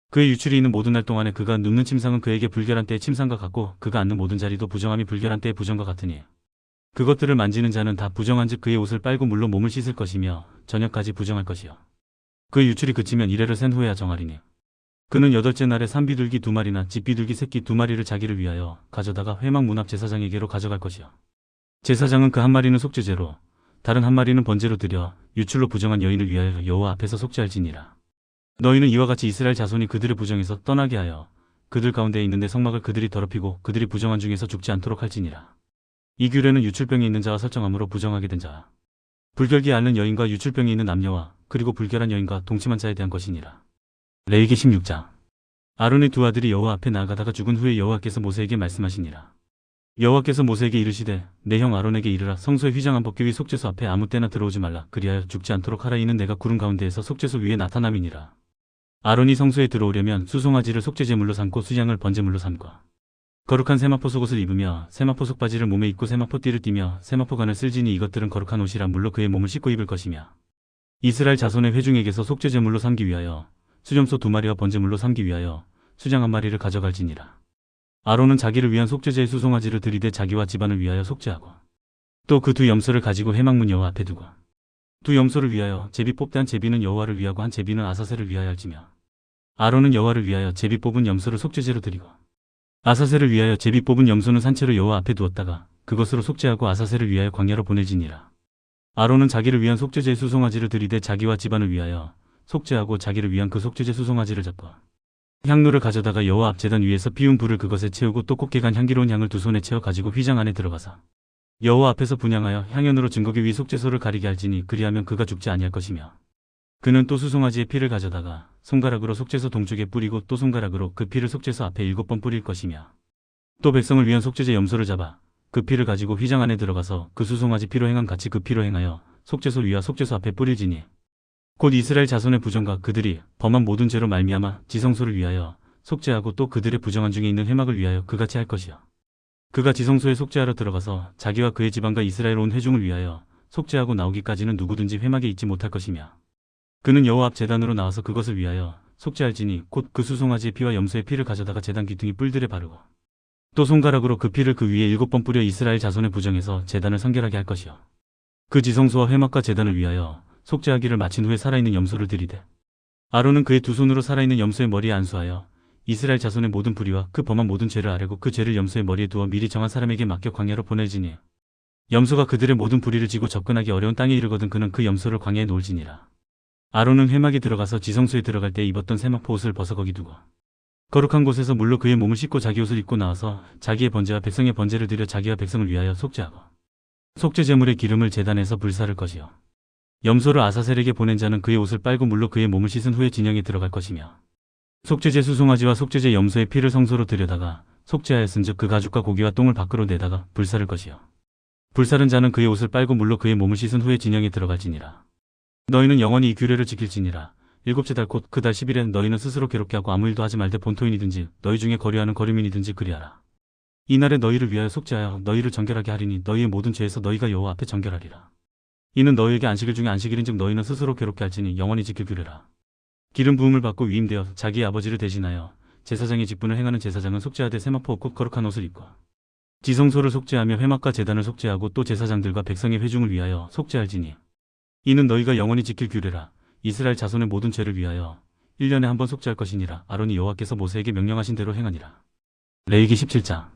그의 유출이 있는 모든 날 동안에 그가 눕는 침상은 그에게 불결한 때의 침상과 같고 그가 앉는 모든 자리도 부정함이 불결한 때의 부정과 같으니 그것들을 만지는 자는 다 부정한즉 그의 옷을 빨고 물로 몸을 씻을 것이며 저녁까지 부정할 것이요. 그의 유출이 그치면 이레를 센 후에야 정하리니 그는 여덟째 날에 산비둘기 2마리나 집비둘기 새끼 2마리를 자기를 위하여 가져다가 회막 문 앞 제사장에게로 가져갈 것이요. 제사장은 그 한 마리는 속죄제로 다른 한 마리는 번제로 드려 유출로 부정한 여인을 위하여 여호와 앞에서 속죄할지니라. 너희는 이와 같이 이스라엘 자손이 그들의 부정에서 떠나게 하여 그들 가운데 있는 내 성막을 그들이 더럽히고 그들이 부정한 중에서 죽지 않도록 할지니라. 이 규례는 유출병이 있는 자와 설정함으로 부정하게 된 자, 불결기 앓는 여인과 유출병이 있는 남녀와 그리고 불결한 여인과 동침한 자에 대한 것이니라. 레위기 16장. 아론의 두 아들이 여호와 앞에 나아가다가 죽은 후에 여호와께서 모세에게 말씀하시니라. 여호와께서 모세에게 이르시되 내 형 아론에게 이르라. 성소의 휘장한 법궤 위 속죄소 앞에 아무 때나 들어오지 말라. 그리하여 죽지 않도록 하라. 이는 내가 구름 가운데에서 속죄소 위에 나타남이니라. 아론이 성소에 들어오려면 수송아지를 속죄제물로 삼고 수양을 번제물로 삼고 거룩한 세마포 속옷을 입으며 세마포 속바지를 몸에 입고 세마포 띠를 띠며 세마포 관을 쓸지니 이것들은 거룩한 옷이라 물로 그의 몸을 씻고 입을 것이며 이스라엘 자손의 회중에게서 속죄제물로 삼기 위하여 수염소 2마리와 번제물로 삼기 위하여 수장 1마리를 가져갈지니라. 아론은 자기를 위한 속죄제의 수송아지를 들이대 자기와 집안을 위하여 속죄하고 또 그 두 염소를 가지고 회막문 여호와 앞에 두고 두 염소를 위하여 제비 뽑되 한 제비는 여호와를 위하고 한 제비는 아사셀을 위하여 할지며 아론은 여호와를 위하여 제비 뽑은 염소를 속죄제로 드리고 아사셀을 위하여 제비 뽑은 염소는 산채로 여호와 앞에 두었다가 그것으로 속죄하고 아사셀을 위하여 광야로 보낼지니라. 아론은 자기를 위한 속죄제의 수송아지를 들이대 자기와 집안을 위하여 속죄하고 자기를 위한 그 속죄제 수송아지를 잡고 향로를 가져다가 여호와 앞 제단 위에서 피운 불을 그것에 채우고 또 꽃게 간 향기로운 향을 두 손에 채워 가지고 휘장 안에 들어가서 여호와 앞에서 분향하여 향연으로 증거궤 위 속죄소를 가리게 할지니 그리하면 그가 죽지 아니할 것이며 그는 또 수송아지의 피를 가져다가 손가락으로 속죄소 동쪽에 뿌리고 또 손가락으로 그 피를 속죄소 앞에 7번 뿌릴 것이며 또 백성을 위한 속죄제 염소를 잡아 그 피를 가지고 휘장 안에 들어가서 그 수송아지 피로 행한 같이 그 피로 행하여 속죄소 위와 속죄소 앞에 뿌릴지니 곧 이스라엘 자손의 부정과 그들이 범한 모든 죄로 말미암아 지성소를 위하여 속죄하고 또 그들의 부정한 중에 있는 회막을 위하여 그같이 할 것이요. 그가 지성소에 속죄하러 들어가서 자기와 그의 집안과 이스라엘 온 회중을 위하여 속죄하고 나오기까지는 누구든지 회막에 있지 못할 것이며 그는 여호와 앞 제단으로 나와서 그것을 위하여 속죄할지니 곧 그 수송아지의 피와 염소의 피를 가져다가 제단 귀퉁이 뿔들에 바르고 또 손가락으로 그 피를 그 위에 7번 뿌려 이스라엘 자손의 부정에서 제단을 성결하게 할 것이요. 그 지성소와 회막과 제단을 위하여 속죄하기를 마친 후에 살아있는 염소를 들이대 아론은 그의 두 손으로 살아있는 염소의 머리에 안수하여 이스라엘 자손의 모든 불의와 그 범한 모든 죄를 아뢰고 그 죄를 염소의 머리에 두어 미리 정한 사람에게 맡겨 광야로 보낼지니 염소가 그들의 모든 불의를 지고 접근하기 어려운 땅에 이르거든 그는 그 염소를 광야에 놓을지니라. 아론은 회막에 들어가서 지성소에 들어갈 때 입었던 세마포 옷을 벗어 거기 두고 거룩한 곳에서 물로 그의 몸을 씻고 자기 옷을 입고 나와서 자기의 번제와 백성의 번제를 드려 자기와 백성을 위하여 속죄하고 속죄 제물의 기름을 제단에서 불사를 것이요. 염소를 아사셀에게 보낸 자는 그의 옷을 빨고 물로 그의 몸을 씻은 후에 진영에 들어갈 것이며 속죄제 수송아지와 속죄제 염소의 피를 성소로 들여다가 속죄하였은즉 그 가죽과 고기와 똥을 밖으로 내다가 불사를 것이요. 불사른 자는 그의 옷을 빨고 물로 그의 몸을 씻은 후에 진영에 들어갈지니라. 너희는 영원히 이 규례를 지킬지니라. 7째 달 곧 그 달 10일엔 너희는 스스로 괴롭게 하고 아무 일도 하지 말되 본토인이든지 너희 중에 거류하는 거류민이든지 그리하라. 이날에 너희를 위하여 속죄하여 너희를 정결하게 하리니 너희의 모든 죄에서 너희가 여호와 앞에 정결하리라. 이는 너희에게 안식일 중에 안식일인즉 너희는 스스로 괴롭게 할지니 영원히 지킬 규례라. 기름 부음을 받고 위임되어 자기 아버지를 대신하여 제사장의 직분을 행하는 제사장은 속죄하되 세마포 없고 거룩한 옷을 입고 지성소를 속죄하며 회막과 제단을 속죄하고 또 제사장들과 백성의 회중을 위하여 속죄할지니 이는 너희가 영원히 지킬 규례라. 이스라엘 자손의 모든 죄를 위하여 1년에 한 번 속죄할 것이니라. 아론이 여호와께서 모세에게 명령하신 대로 행하니라. 레위기 17장.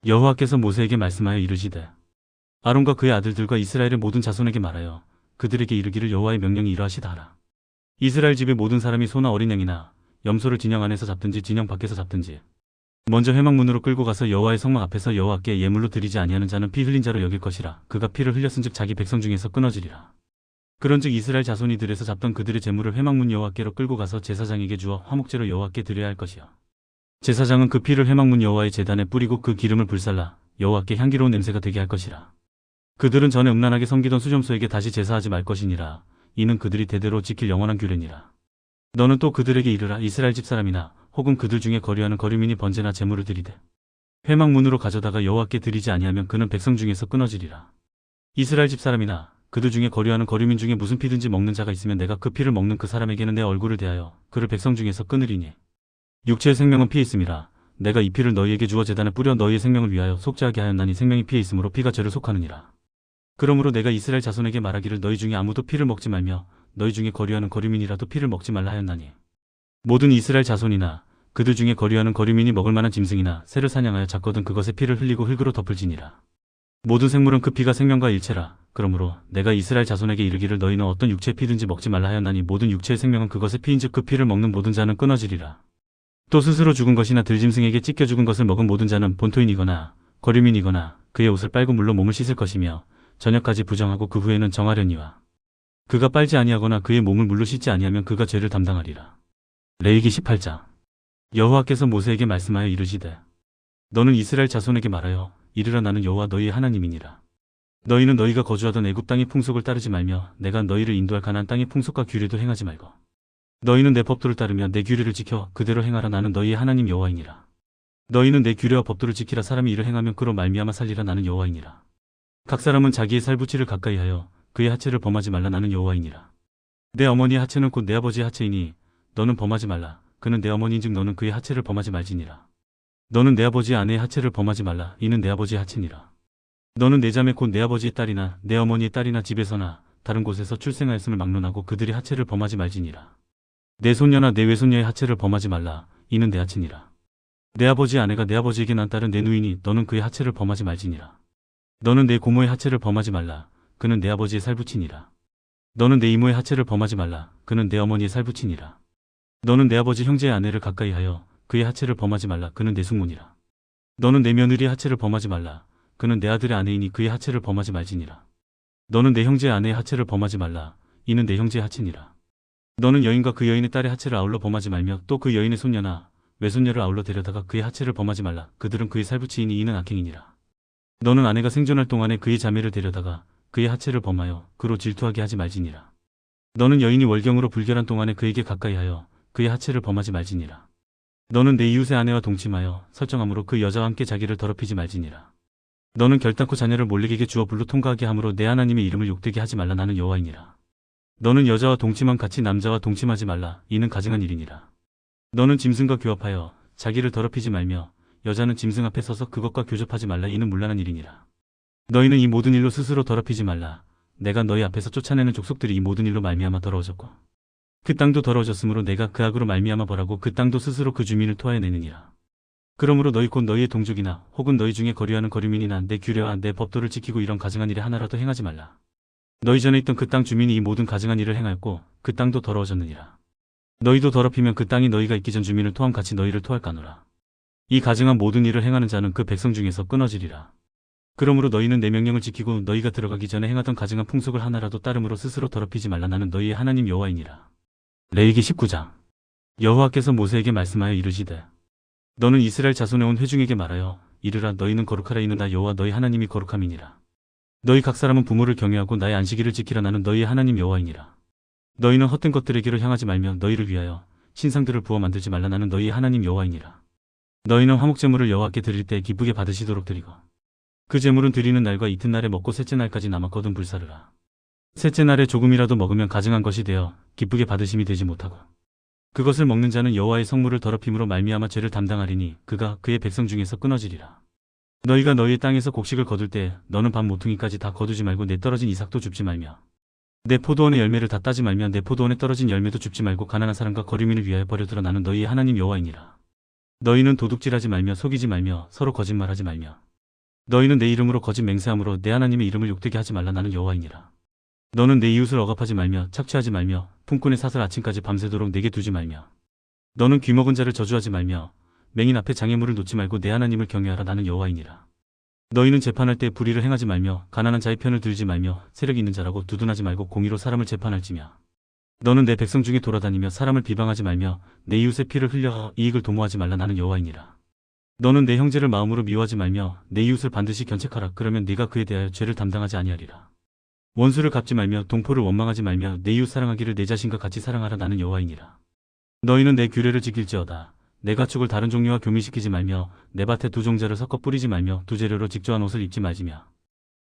여호와께서 모세에게 말씀하여 이르시되 아론과 그의 아들들과 이스라엘의 모든 자손에게 말하여 그들에게 이르기를 여호와의 명령이 이러하시다 하라. 이스라엘 집의 모든 사람이 소나 어린 양이나 염소를 진영 안에서 잡든지 진영 밖에서 잡든지 먼저 회막문으로 끌고 가서 여호와의 성막 앞에서 여호와께 예물로 드리지 아니하는 자는 피 흘린 자로 여길 것이라. 그가 피를 흘렸은즉 자기 백성 중에서 끊어지리라. 그런즉 이스라엘 자손이 들에서 잡던 그들의 제물을 회막문 여호와께로 끌고 가서 제사장에게 주어 화목제로 여호와께 드려야 할 것이요. 제사장은 그 피를 회막문 여호와의 제단에 뿌리고 그 기름을 불살라 여호와께 향기로운 냄새가 되게 할 것이라. 그들은 전에 음란하게 섬기던 수점소에게 다시 제사하지 말 것이니라. 이는 그들이 대대로 지킬 영원한 규례니라. 너는 또 그들에게 이르라. 이스라엘 집사람이나 혹은 그들 중에 거류하는 거류민이 번제나 제물을 드리되 회막문으로 가져다가 여호와께 드리지 아니하면 그는 백성 중에서 끊어지리라. 이스라엘 집사람이나 그들 중에 거류하는 거류민 중에 무슨 피든지 먹는 자가 있으면 내가 그 피를 먹는 그 사람에게는 내 얼굴을 대하여 그를 백성 중에서 끊으리니 육체의 생명은 피에 있음이라. 내가 이 피를 너희에게 주어 제단에 뿌려 너희의 생명을 위하여 속죄하게 하였나니 생명이 피에 있으므로 피가 죄를 속하느니라. 그러므로 내가 이스라엘 자손에게 말하기를 너희 중에 아무도 피를 먹지 말며 너희 중에 거류하는 거류민이라도 피를 먹지 말라 하였나니 모든 이스라엘 자손이나 그들 중에 거류하는 거류민이 먹을 만한 짐승이나 새를 사냥하여 잡거든 그것의 피를 흘리고 흙으로 덮을지니라. 모든 생물은 그 피가 생명과 일체라. 그러므로 내가 이스라엘 자손에게 이르기를 너희는 어떤 육체의 피든지 먹지 말라 하였나니 모든 육체의 생명은 그것의 피인즉 그 피를 먹는 모든 자는 끊어지리라. 또 스스로 죽은 것이나 들짐승에게 찢겨 죽은 것을 먹은 모든 자는 본토인이거나 거류민이거나 그의 옷을 빨고 물로 몸을 씻을 것이며 저녁까지 부정하고 그 후에는 정하려니와 그가 빨지 아니하거나 그의 몸을 물로 씻지 아니하면 그가 죄를 담당하리라. 레위기 18장. 여호와께서 모세에게 말씀하여 이르시되 너는 이스라엘 자손에게 말하여 이르라. 나는 여호와 너희의 하나님이니라. 너희는 너희가 거주하던 애굽 땅의 풍속을 따르지 말며 내가 너희를 인도할 가나안 땅의 풍속과 규례도 행하지 말고 너희는 내 법도를 따르며 내 규례를 지켜 그대로 행하라. 나는 너희의 하나님 여호와이니라. 너희는 내 규례와 법도를 지키라. 사람이 이를 행하면 그로 말미암아 살리라. 나는 여호와이니라. 각 사람은 자기의 살부치를 가까이 하여 그의 하체를 범하지 말라. 나는 여호와이니라. 내 어머니의 하체는 곧 내 아버지의 하체이니 너는 범하지 말라. 그는 내 어머니인즉 너는 그의 하체를 범하지 말지니라. 너는 내 아버지의 아내의 하체를 범하지 말라. 이는 내 아버지의 하체니라. 너는 내 자매 곧 내 아버지의 딸이나 내 어머니의 딸이나 집에서나 다른 곳에서 출생하였음을 막론하고 그들의 하체를 범하지 말지니라. 내 손녀나 내 외손녀의 하체를 범하지 말라. 이는 내 하체니라. 내 아버지의 아내가 내 아버지에게 난 딸은 내 누이니 너는 그의 하체를 범하지 말지니라. 너는 내 고모의 하체를 범하지 말라. 그는 내 아버지의 살부치니라. 너는 내 이모의 하체를 범하지 말라. 그는 내 어머니의 살부치니라. 너는 내 아버지 형제의 아내를 가까이 하여 그의 하체를 범하지 말라. 그는 내 숙모니라. 너는 내 며느리의 하체를 범하지 말라. 그는 내 아들의 아내이니 그의 하체를 범하지 말지니라. 너는 내 형제의 아내의 하체를 범하지 말라. 이는 내 형제의 하체니라. 너는 여인과 그 여인의 딸의 하체를 아울러 범하지 말며 또 그 여인의 손녀나 외손녀를 아울러 데려다가 그의 하체를 범하지 말라. 그들은 그의 살부치이니 이는 악행이니라. 너는 아내가 생존할 동안에 그의 자매를 데려다가 그의 하체를 범하여 그로 질투하게 하지 말지니라. 너는 여인이 월경으로 불결한 동안에 그에게 가까이 하여 그의 하체를 범하지 말지니라. 너는 내 이웃의 아내와 동침하여 설정함으로 그 여자와 함께 자기를 더럽히지 말지니라. 너는 결단코 자녀를 몰렉에게 주어 불로 통과하게 함으로 내 하나님의 이름을 욕되게 하지 말라. 나는 여호와이니라. 너는 여자와 동침한 같이 남자와 동침하지 말라. 이는 가증한 일이니라. 너는 짐승과 교합하여 자기를 더럽히지 말며 여자는 짐승 앞에 서서 그것과 교접하지 말라. 이는 문란한 일이니라. 너희는 이 모든 일로 스스로 더럽히지 말라. 내가 너희 앞에서 쫓아내는 족속들이 이 모든 일로 말미암아 더러워졌고 그 땅도 더러워졌으므로 내가 그 악으로 말미암아 벌하고 그 땅도 스스로 그 주민을 토하여내느니라. 그러므로 너희 곧 너희의 동족이나 혹은 너희 중에 거류하는 거류민이나 내 규례와 내 법도를 지키고 이런 가증한 일에 하나라도 행하지 말라. 너희 전에 있던 그 땅 주민이 이 모든 가증한 일을 행하였고 그 땅도 더러워졌느니라. 너희도 더럽히면 그 땅이 너희가 있기 전 주민을 토함 같이 너희를 토할까노라. 이 가증한 모든 일을 행하는 자는 그 백성 중에서 끊어지리라. 그러므로 너희는 내 명령을 지키고 너희가 들어가기 전에 행하던 가증한 풍속을 하나라도 따름으로 스스로 더럽히지 말라. 나는 너희의 하나님 여호와이니라. 레위기 19장. 여호와께서 모세에게 말씀하여 이르시되 너는 이스라엘 자손에 온 회중에게 말하여 이르라. 너희는 거룩하라. 이는 나 여호와 너희 하나님이 거룩함이니라. 너희 각 사람은 부모를 경외하고 나의 안식일을 지키라. 나는 너희의 하나님 여호와이니라. 너희는 헛된 것들에게로 향하지 말며 너희를 위하여 신상들을 부어 만들지 말라. 나는 너희의 하나님 여호와이니라. 너희는 화목제물을 여호와께 드릴 때 기쁘게 받으시도록 드리고 그 제물은 드리는 날과 이튿날에 먹고 셋째 날까지 남았거든 불사르라. 셋째 날에 조금이라도 먹으면 가증한 것이 되어 기쁘게 받으심이 되지 못하고 그것을 먹는 자는 여호와의 성물을 더럽힘으로 말미암아 죄를 담당하리니 그가 그의 백성 중에서 끊어지리라. 너희가 너희의 땅에서 곡식을 거둘 때 너는 반 모퉁이까지 다 거두지 말고 내 떨어진 이삭도 줍지 말며 내 포도원의 열매를 다 따지 말며 내 포도원에 떨어진 열매도 줍지 말고 가난한 사람과 거류민을 위하여 버려두라. 나는 너희의 하나님 여호와이니라. 너희는 도둑질하지 말며 속이지 말며 서로 거짓말하지 말며 너희는 내 이름으로 거짓 맹세함으로 내 하나님의 이름을 욕되게 하지 말라. 나는 여호와이니라. 너는 내 이웃을 억압하지 말며 착취하지 말며 품꾼의 사슬 아침까지 밤새도록 내게 두지 말며 너는 귀먹은 자를 저주하지 말며 맹인 앞에 장애물을 놓지 말고 내 하나님을 경외하라. 나는 여호와이니라. 너희는 재판할 때 불의를 행하지 말며 가난한 자의 편을 들지 말며 세력 있는 자라고 두둔하지 말고 공의로 사람을 재판할지며 너는 내 백성 중에 돌아다니며 사람을 비방하지 말며 내 이웃의 피를 흘려 이익을 도모하지 말라. 나는 여호와이니라. 너는 내 형제를 마음으로 미워하지 말며 내 이웃을 반드시 견책하라. 그러면 네가 그에 대하여 죄를 담당하지 아니하리라. 원수를 갚지 말며 동포를 원망하지 말며 내 이웃 사랑하기를 내 자신과 같이 사랑하라. 나는 여호와이니라. 너희는 내 규례를 지킬지어다. 내 가축을 다른 종류와 교미시키지 말며 내 밭에 두 종자를 섞어 뿌리지 말며 두 재료로 직조한 옷을 입지 말지며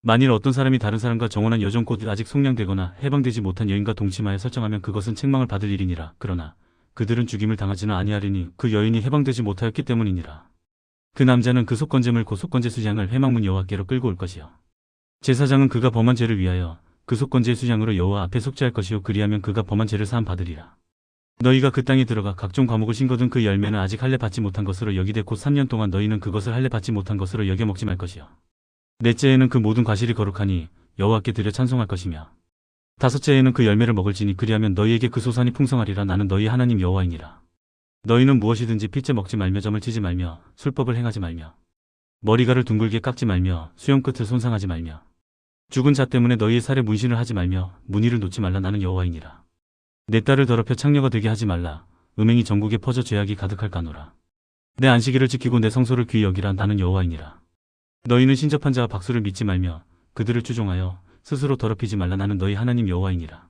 만일 어떤 사람이 다른 사람과 정혼한 여종 곧 아직 속량되거나 해방되지 못한 여인과 동침하여 설정하면 그것은 책망을 받을 일이니라. 그러나 그들은 죽임을 당하지는 아니하리니 그 여인이 해방되지 못하였기 때문이니라. 그 남자는 그 속건제물 곧 속건제 수장을 회막문 여호와께로 끌고 올 것이요 제사장은 그가 범한 죄를 위하여 그 속건제의 수장으로 여호와 앞에 속죄할 것이요 그리하면 그가 범한 죄를 사함 받으리라. 너희가 그 땅에 들어가 각종 과목을 심거든 그 열매는 아직 할례 받지 못한 것으로 여기되 곧 3년 동안 너희는 그것을 할례 받지 못한 것으로 여겨 먹지 말 것이요 넷째에는 그 모든 과실이 거룩하니 여호와께 드려 찬송할 것이며 다섯째에는 그 열매를 먹을지니 그리하면 너희에게 그 소산이 풍성하리라. 나는 너희 하나님 여호와이니라. 너희는 무엇이든지 핏째 먹지 말며 점을 치지 말며 술법을 행하지 말며 머리가를 둥글게 깎지 말며 수염 끝을 손상하지 말며 죽은 자 때문에 너희의 살에 문신을 하지 말며 무늬를 놓지 말라. 나는 여호와이니라. 내 딸을 더럽혀 창녀가 되게 하지 말라. 음행이 전국에 퍼져 죄악이 가득할까노라. 내 안식일을 지키고 내 성소를 귀히 여기라. 나는 여호와이니라. 너희는 신접한 자와 박수를 믿지 말며 그들을 추종하여 스스로 더럽히지 말라. 나는 너희 하나님 여호와이니라.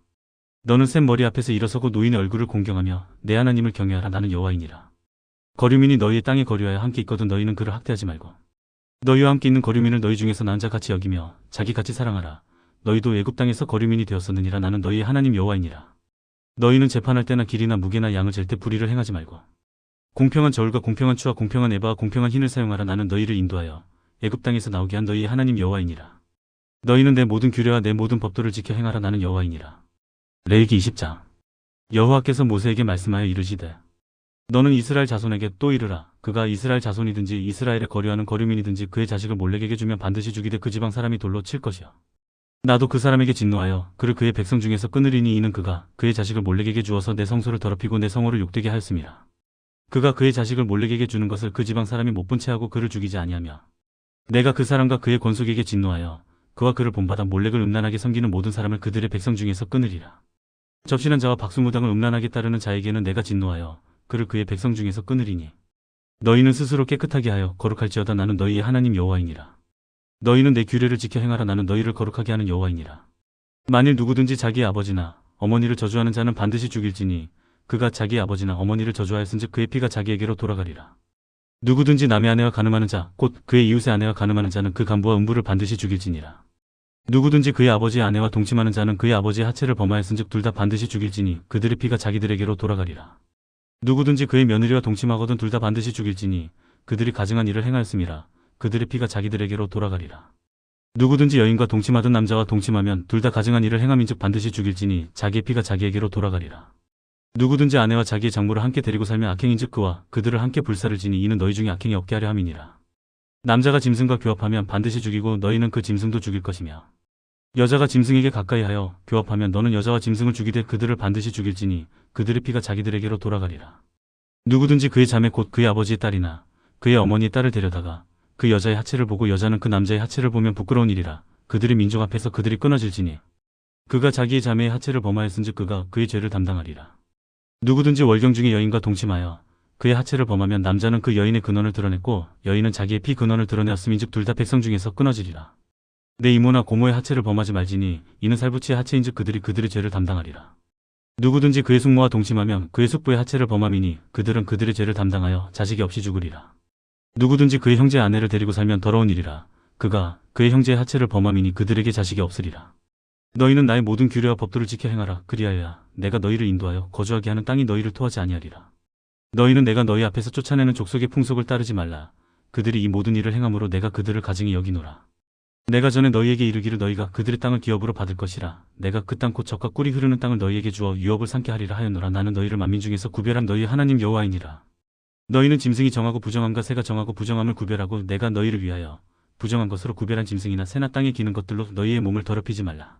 너는 샘 머리 앞에서 일어서고 노인의 얼굴을 공경하며 내 하나님을 경외하라. 나는 여호와이니라. 거류민이 너희의 땅에 거류하여 함께 있거든 너희는 그를 학대하지 말고 너희와 함께 있는 거류민을 너희 중에서 난 자 같이 여기며 자기같이 사랑하라. 너희도 애굽 땅에서 거류민이 되었었느니라. 나는 너희의 하나님 여호와이니라. 너희는 재판할 때나 길이나 무게나 양을 잴 때 불의를 행하지 말고 공평한 저울과 공평한 추와 공평한 에바와 공평한 흰을 사용하라. 나는 너희를 인도하여 애굽 땅에서 나오게 한 너희의 하나님 여호와이니라. 너희는 내 모든 규례와 내 모든 법도를 지켜 행하라. 나는 여호와이니라. 레위기 20장. 여호와께서 모세에게 말씀하여 이르시되 너는 이스라엘 자손에게 또 이르라. 그가 이스라엘 자손이든지 이스라엘에 거류하는 거류민이든지 그의 자식을 몰렉에게 주면 반드시 죽이되 그 지방 사람이 돌로 칠 것이요 나도 그 사람에게 진노하여 그를 그의 백성 중에서 끊으리니 이는 그가 그의 자식을 몰렉에게 주어서 내 성소를 더럽히고 내 성호를 욕되게 하였음이라. 그가 그의 자식을 몰렉에게 주는 것을 그 지방 사람이 못 본 채하고 그를 죽이지 아니하며 내가 그 사람과 그의 권속에게 진노하여 그와 그를 본받아 몰렉을 음란하게 섬기는 모든 사람을 그들의 백성 중에서 끊으리라. 접신한 자와 박수무당을 음란하게 따르는 자에게는 내가 진노하여 그를 그의 백성 중에서 끊으리니 너희는 스스로 깨끗하게 하여 거룩할지어다. 나는 너희의 하나님 여호와이니라. 너희는 내 규례를 지켜 행하라. 나는 너희를 거룩하게 하는 여호와이니라. 만일 누구든지 자기의 아버지나 어머니를 저주하는 자는 반드시 죽일지니 그가 자기의 아버지나 어머니를 저주하였은즉 그의 피가 자기에게로 돌아가리라. 누구든지 남의 아내와 간음하는 자 곧 그의 이웃의 아내와 간음하는 자는 그 간부와 음부를 반드시 죽일지니라. 누구든지 그의 아버지의 아내와 동침하는 자는 그의 아버지의 하체를 범하였은즉 둘 다 반드시 죽일지니 그들의 피가 자기들에게로 돌아가리라. 누구든지 그의 며느리와 동침하거든 둘 다 반드시 죽일지니 그들이 가증한 일을 행하였음이라. 그들의 피가 자기들에게로 돌아가리라. 누구든지 여인과 동침하던 남자와 동침하면 둘 다 가증한 일을 행함인즉 반드시 죽일지니 자기의 피가 자기에게로 돌아가리라. 누구든지 아내와 자기의 장모를 함께 데리고 살면 악행인즉 그와 그들을 함께 불사를 지니 이는 너희 중에 악행이 없게 하려 함이니라. 남자가 짐승과 교합하면 반드시 죽이고 너희는 그 짐승도 죽일 것이며 여자가 짐승에게 가까이하여 교합하면 너는 여자와 짐승을 죽이되 그들을 반드시 죽일지니 그들의 피가 자기들에게로 돌아가리라. 누구든지 그의 자매 곧 그의 아버지의 딸이나 그의 어머니의 딸을 데려다가 그 여자의 하체를 보고 여자는 그 남자의 하체를 보면 부끄러운 일이라. 그들의 민족 앞에서 그들이 끊어질지니 그가 자기의 자매의 하체를 범하였은즉 그가 그의 죄를 담당하리라. 누구든지 월경 중에 여인과 동침하여 그의 하체를 범하면 남자는 그 여인의 근원을 드러냈고 여인은 자기의 피 근원을 드러내었음인즉 둘 다 백성 중에서 끊어지리라. 내 이모나 고모의 하체를 범하지 말지니 이는 살부치의 하체인즉 그들이 그들의 죄를 담당하리라. 누구든지 그의 숙모와 동침하면 그의 숙부의 하체를 범함이니 그들은 그들의 죄를 담당하여 자식이 없이 죽으리라. 누구든지 그의 형제의 아내를 데리고 살면 더러운 일이라. 그가 그의 형제의 하체를 범함이니 그들에게 자식이 없으리라. 너희는 나의 모든 규례와 법도를 지켜 행하라. 그리하여야 내가 너희를 인도하여 거주하게 하는 땅이 너희를 토하지 아니하리라. 너희는 내가 너희 앞에서 쫓아내는 족속의 풍속을 따르지 말라. 그들이 이 모든 일을 행함으로 내가 그들을 가증히 여기노라. 내가 전에 너희에게 이르기를 너희가 그들의 땅을 기업으로 받을 것이라. 내가 그 땅 곧 젖과 꿀이 흐르는 땅을 너희에게 주어 유업을 삼게 하리라 하였노라. 나는 너희를 만민 중에서 구별한 너희의 하나님 여호와이니라. 너희는 짐승이 정하고 부정함과 새가 정하고 부정함을 구별하고 내가 너희를 위하여 부정한 것으로 구별한 짐승이나 새나 땅에 기는 것들로 너희의 몸을 더럽히지 말라.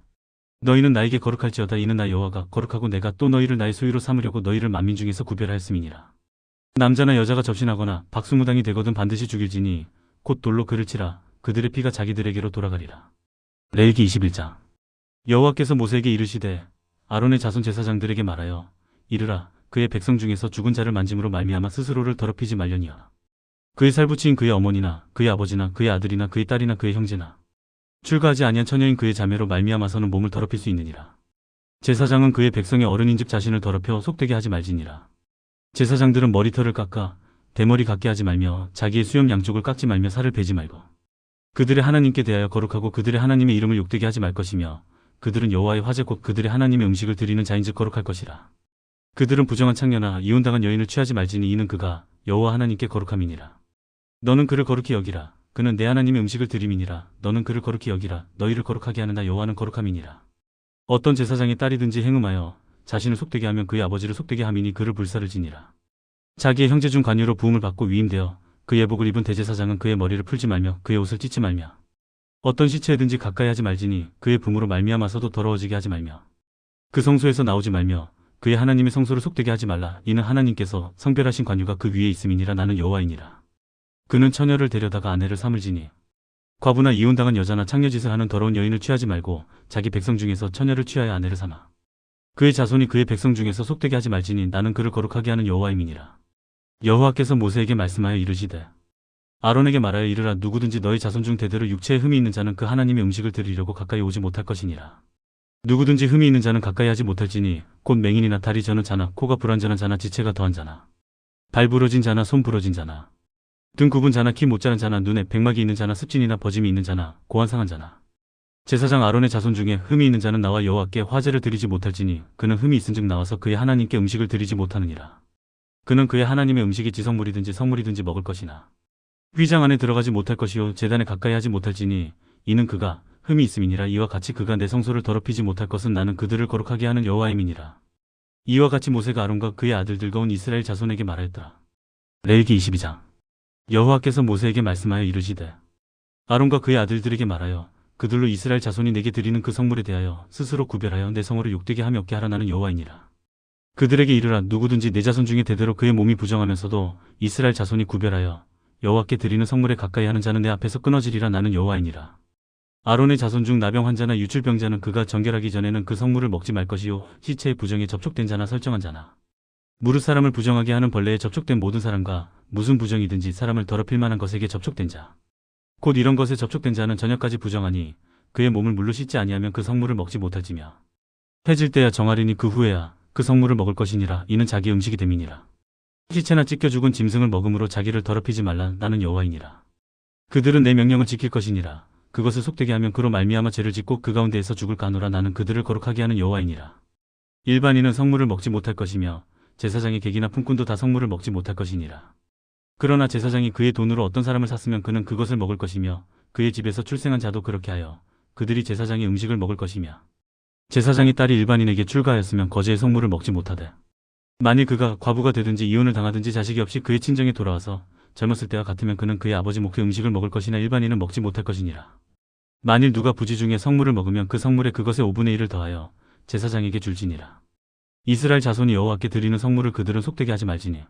너희는 나에게 거룩할지어다. 이는 나 여호와가 거룩하고 내가 또 너희를 나의 소유로 삼으려고 너희를 만민 중에서 구별하였음이니라. 남자나 여자가 접신하거나 박수무당이 되거든 반드시 죽일지니 곧 돌로 그를 치라. 그들의 피가 자기들에게로 돌아가리라. 레위기 21장. 여호와께서 모세에게 이르시되 아론의 자손 제사장들에게 말하여 이르라. 그의 백성 중에서 죽은 자를 만짐으로 말미암아 스스로를 더럽히지 말려니와 그의 살부치인 그의 어머니나 그의 아버지나 그의 아들이나 그의 딸이나 그의 형제나 출가하지 아니한 처녀인 그의 자매로 말미암아서는 몸을 더럽힐 수 있느니라. 제사장은 그의 백성의 어른인즉 자신을 더럽혀 속되게 하지 말지니라. 제사장들은 머리털을 깎아 대머리 같게 하지 말며 자기의 수염 양쪽을 깎지 말며 살을 베지 말고 그들의 하나님께 대하여 거룩하고 그들의 하나님의 이름을 욕되게 하지 말 것이며 그들은 여호와의 화제 곧 그들의 하나님의 음식을 드리는 자인즉 거룩할 것이라. 그들은 부정한 창녀나 이혼당한 여인을 취하지 말지니 이는 그가 여호와 하나님께 거룩함이니라. 너는 그를 거룩히 여기라. 그는 내 하나님의 음식을 드림이니라. 너는 그를 거룩히 여기라. 너희를 거룩하게 하는 나 여호와는 거룩함이니라. 어떤 제사장의 딸이든지 행음하여 자신을 속되게 하면 그의 아버지를 속되게 함이니 그를 불사를 지니라. 자기의 형제 중 관유로 부음을 받고 위임되어 그의 복을 입은 대제사장은 그의 머리를 풀지 말며 그의 옷을 찢지 말며 어떤 시체에든지 가까이 하지 말지니 그의 부모로 말미암아서도 더러워지게 하지 말며 그 성소에서 나오지 말며 그의 하나님의 성소를 속되게 하지 말라. 이는 하나님께서 성별하신 관유가 그 위에 있음이니라. 나는 여호와이니라. 그는 처녀를 데려다가 아내를 삼을지니 과부나 이혼당한 여자나 창녀짓을 하는 더러운 여인을 취하지 말고 자기 백성 중에서 처녀를 취하여 아내를 삼아 그의 자손이 그의 백성 중에서 속되게 하지 말지니 나는 그를 거룩하게 하는 여호와임이니라. 여호와께서 모세에게 말씀하여 이르시되 아론에게 말하여 이르라. 누구든지 너희 자손 중 대대로 육체에 흠이 있는 자는 그 하나님의 음식을 드리려고 가까이 오지 못할 것이니라. 누구든지 흠이 있는 자는 가까이 하지 못할지니 곧 맹인이나 다리 저는 자나 코가 불완전한 자나 지체가 더한 자나 발 부러진 자나 손 부러진 자나 등 굽은 자나 키 못 자른 자나 눈에 백막이 있는 자나 습진이나 버짐이 있는 자나 고환 상한 자나 제사장 아론의 자손 중에 흠이 있는 자는 나와 여호와께 화제를 드리지 못할지니 그는 흠이 있은즉 나와서 그의 하나님께 음식을 드리지 못하느니라. 그는 그의 하나님의 음식이 지성물이든지 성물이든지 먹을 것이나 휘장 안에 들어가지 못할 것이요 제단에 가까이 하지 못할지니 이는 그가 흠이 있음이니라. 이와 같이 그가 내 성소를 더럽히지 못할 것은 나는 그들을 거룩하게 하는 여호와임이니라. 이와 같이 모세가 아론과 그의 아들들과 온 이스라엘 자손에게 말하였더라. 레위기 22장. 여호와께서 모세에게 말씀하여 이르시되 아론과 그의 아들들에게 말하여 그들로 이스라엘 자손이 내게 드리는 그 성물에 대하여 스스로 구별하여 내 성호를 욕되게 하며 없게 하라. 나는 여호와이니라. 그들에게 이르라. 누구든지 내 자손 중에 대대로 그의 몸이 부정하면서도 이스라엘 자손이 구별하여 여호와께 드리는 성물에 가까이 하는 자는 내 앞에서 끊어지리라. 나는 여호와이니라. 아론의 자손 중 나병 환자나 유출병자는 그가 정결하기 전에는 그 성물을 먹지 말 것이요 시체의 부정에 접촉된 자나 설정한 자나 무릇 사람을 부정하게 하는 벌레에 접촉된 모든 사람과 무슨 부정이든지 사람을 더럽힐 만한 것에게 접촉된 자 곧 이런 것에 접촉된 자는 저녁까지 부정하니 그의 몸을 물로 씻지 아니하면 그 성물을 먹지 못할지며 해질 때야 정하리니 그 후에야 그 성물을 먹을 것이니라. 이는 자기 음식이 됨이니라. 시체나 찢겨 죽은 짐승을 먹음으로 자기를 더럽히지 말라. 나는 여호와이니라. 그들은 내 명령을 지킬 것이니라. 그것을 속되게 하면 그로 말미암아 죄를 짓고 그 가운데에서 죽을까 하노라. 나는 그들을 거룩하게 하는 여호와이니라. 일반인은 성물을 먹지 못할 것이며 제사장의 객이나 품꾼도 다 성물을 먹지 못할 것이니라. 그러나 제사장이 그의 돈으로 어떤 사람을 샀으면 그는 그것을 먹을 것이며 그의 집에서 출생한 자도 그렇게 하여 그들이 제사장의 음식을 먹을 것이며 제사장의 딸이 일반인에게 출가하였으면 거제의 성물을 먹지 못하되 만일 그가 과부가 되든지 이혼을 당하든지 자식이 없이 그의 친정에 돌아와서 젊었을 때와 같으면 그는 그의 아버지 목의 음식을 먹을 것이나 일반인은 먹지 못할 것이니라. 만일 누가 부지 중에 성물을 먹으면 그 성물에 그것의 5분의 1을 더하여 제사장에게 줄지니라. 이스라엘 자손이 여호와께 드리는 성물을 그들은 속되게 하지 말지니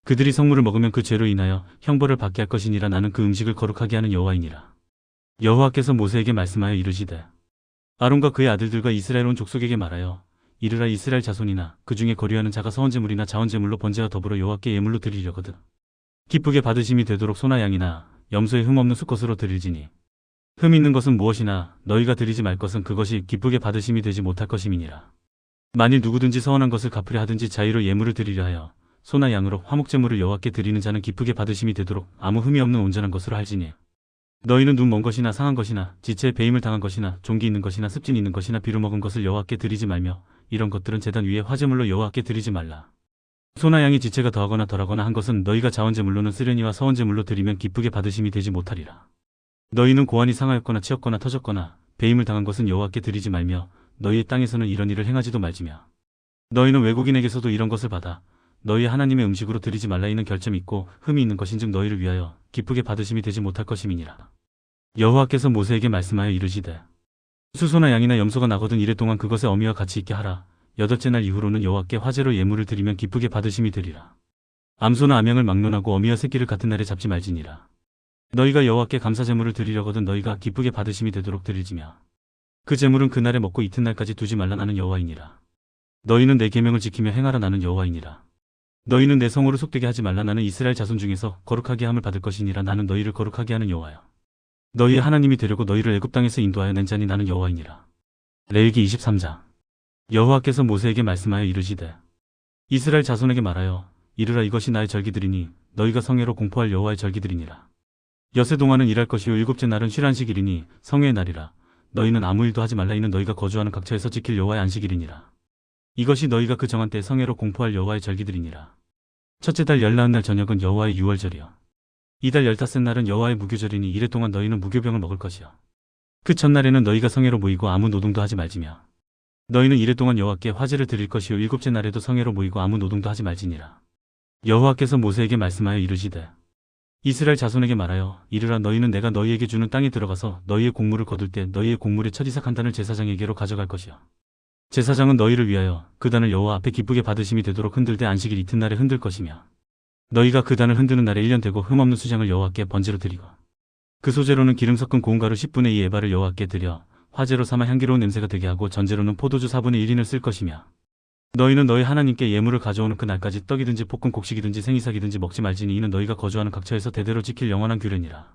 그들이 성물을 먹으면 그 죄로 인하여 형벌을 받게 할 것이니라. 나는 그 음식을 거룩하게 하는 여호와이니라. 여호와께서 모세에게 말씀하여 이르시되 아론과 그의 아들들과 이스라엘 온 족속에게 말하여 이르라. 이스라엘 자손이나 그 중에 거류하는 자가 서원제물이나 자원제물로 번제와 더불어 여호와께 예물로 드리려거든 기쁘게 받으심이 되도록 소나 양이나 염소의 흠 없는 수컷으로 드릴지니 흠 있는 것은 무엇이나 너희가 드리지 말 것은 그것이 기쁘게 받으심이 되지 못할 것임이니라. 만일 누구든지 서원한 것을 갚으려 하든지 자의로 예물을 드리려 하여 소나 양으로 화목제물을 여호와께 드리는 자는 기쁘게 받으심이 되도록 아무 흠이 없는 온전한 것으로 할지니 너희는 눈 먼 것이나 상한 것이나 지체에 배임을 당한 것이나 종기 있는 것이나 습진 있는 것이나 비루 먹은 것을 여호와께 드리지 말며 이런 것들은 제단 위에 화제물로 여호와께 드리지 말라. 소나 양이 지체가 더하거나 덜하거나 한 것은 너희가 자원제물로는 쓰려니와 서원제물로 드리면 기쁘게 받으심이 되지 못하리라. 너희는 고환이 상하였거나 치었거나 터졌거나 배임을 당한 것은 여호와께 드리지 말며 너희의 땅에서는 이런 일을 행하지도 말지며 너희는 외국인에게서도 이런 것을 받아 너희의 하나님의 음식으로 드리지 말라. 이는 결점이 있고 흠이 있는 것인즉 너희를 위하여 기쁘게 받으심이 되지 못할 것임이니라. 여호와께서 모세에게 말씀하여 이르시되 수소나 양이나 염소가 나거든 이래 동안 그것의 어미와 같이 있게 하라. 여덟째 날 이후로는 여호와께 화제로 예물을 드리면 기쁘게 받으심이 되리라. 암소나 암양을 막론하고 어미와 새끼를 같은 날에 잡지 말지니라. 너희가 여호와께 감사제물을 드리려거든 너희가 기쁘게 받으심이 되도록 드릴지며 그 제물은 그날에 먹고 이튿날까지 두지 말라. 나는 여호와이니라. 너희는 내 계명을 지키며 행하라. 나는 여호와이니라. 너희는 내 성호를 속되게 하지 말라. 나는 이스라엘 자손 중에서 거룩하게 함을 받을 것이니라. 나는 너희를 거룩하게 하는 여호와여 너희의 하나님이 되려고 너희를 애굽 땅에서 인도하여 낸 자니 나는 여호와이니라. 레위기 23장. 여호와께서 모세에게 말씀하여 이르시되 이스라엘 자손에게 말하여 이르라. 이것이 나의 절기들이니 너희가 성회로 공포할 여호와의 절기들이니라. 엿새 동안은 일할 것이요 일곱째 날은 쉴 안식일이니 성회의 날이라. 너희는 아무 일도 하지 말라. 이는 너희가 거주하는 각처에서 지킬 여호와의 안식일이니라. 이것이 너희가 그 정한 때에 성회로 공포할 여호와의 절기들이니라. 첫째 달 열나은 날 저녁은 여호와의 유월절이요 이달 15날은 여호와의 무교절이니 이래 동안 너희는 무교병을 먹을 것이요 그 첫날에는 너희가 성회로 모이고 아무 노동도 하지 말지며 너희는 이래 동안 여호와께 화제를 드릴 것이요 일곱째 날에도 성회로 모이고 아무 노동도 하지 말지니라. 여호와께서 모세에게 말씀하여 이르시되 이스라엘 자손에게 말하여 이르라. 너희는 내가 너희에게 주는 땅에 들어가서 너희의 곡물을 거둘 때 너희의 곡물의 첫 이삭 한 단을 제사장에게로 가져갈 것이요 제사장은 너희를 위하여 그 단을 여호와 앞에 기쁘게 받으심이 되도록 흔들되 안식일 이튿날에 흔들 것이며 너희가 그 단을 흔드는 날에 1년 되고 흠없는 수장을 여호와께 번제로 드리고 그 소재로는 기름 섞은 고운 가루 10분의 2 에바를 여호와께 드려 화제로 삼아 향기로운 냄새가 되게 하고 전제로는 포도주 4분의 1인을 쓸 것이며 너희는 너희 하나님께 예물을 가져오는 그 날까지 떡이든지 볶은 곡식이든지 생이삭이든지 먹지 말지니 이는 너희가 거주하는 각처에서 대대로 지킬 영원한 규례니라.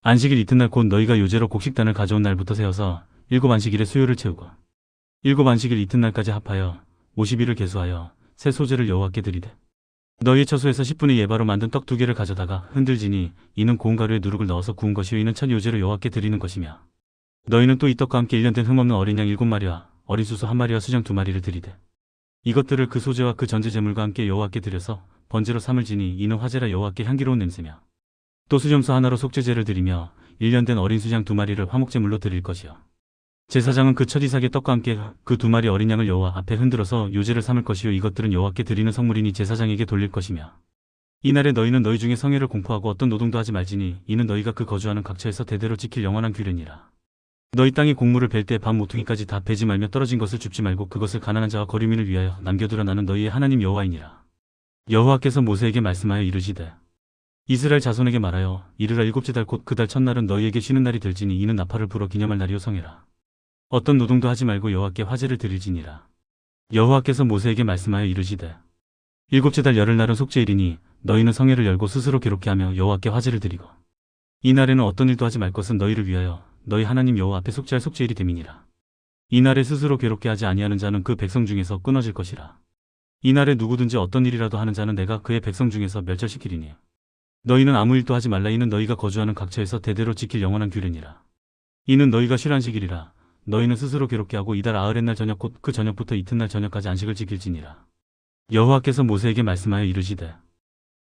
안식일 이튿날 곧 너희가 요제로 곡식단을 가져온 날부터 세어서 7안식일의 수요를 채우고 7안식일 이튿날까지 합하여 50일을 계수하여 새 소재를 여호와께 드리되 너희의 처소에서 10분의 2 에바로 만든 떡 2개를 가져다가 흔들지니 이는 고운 가루에 누룩을 넣어서 구운 것이요 이는 첫 요제로 여호와께 드리는 것이며 너희는 또 이 떡과 함께 1년 된 흠없는 어린 양 7마리와 어린 수소 1마리와 수장 2마리를 드리되 이것들을 그 소재와 그 전제 제물과 함께 여호와께 드려서 번제로 삼을지니 이는 화제라 여호와께 향기로운 냄새며 또 수염소 하나로 속죄제를 드리며 1년 된 어린 수장 2마리를 화목제물로 드릴 것이요 제사장은 그 첫 이삭의 떡과 함께 그 2마리 어린 양을 여호와 앞에 흔들어서 요제를 삼을 것이요 이것들은 여호와께 드리는 성물이니 제사장에게 돌릴 것이며 이날에 너희는 너희 중에 성회를 공포하고 어떤 노동도 하지 말지니 이는 너희가 그 거주하는 각처에서 대대로 지킬 영원한 규례니라. 너희 땅에 곡물을 벨 때 밥 모퉁이까지 다 베지 말며 떨어진 것을 줍지 말고 그것을 가난한 자와 거류민을 위하여 남겨두라. 나는 너희의 하나님 여호와이니라. 여호와께서 모세에게 말씀하여 이르시되 이스라엘 자손에게 말하여 이르라. 일곱째 달 곧 그 달 첫날은 너희에게 쉬는 날이 될지니 이는 나팔을 불어 기념할 날이요 성회라. 어떤 노동도 하지 말고 여호와께 화제를 드릴지니라. 여호와께서 모세에게 말씀하여 이르시되 일곱째 달 열흘날은 속죄일이니 너희는 성회를 열고 스스로 괴롭게 하며 여호와께 화제를 드리고 이날에는 어떤 일도 하지 말 것은 너희를 위하여 너희 하나님 여호와 앞에 속죄할 속죄일이 됨이니라. 이날에 스스로 괴롭게 하지 아니하는 자는 그 백성 중에서 끊어질 것이라. 이날에 누구든지 어떤 일이라도 하는 자는 내가 그의 백성 중에서 멸절시키리니 너희는 아무 일도 하지 말라. 이는 너희가 거주하는 각처에서 대대로 지킬 영원한 규례니라. 이는 너희가 쉴 안식일이라. 너희는 스스로 괴롭게 하고 이달 아흐렛날 저녁 곧 그 저녁부터 이튿날 저녁까지 안식을 지킬지니라. 여호와께서 모세에게 말씀하여 이르시되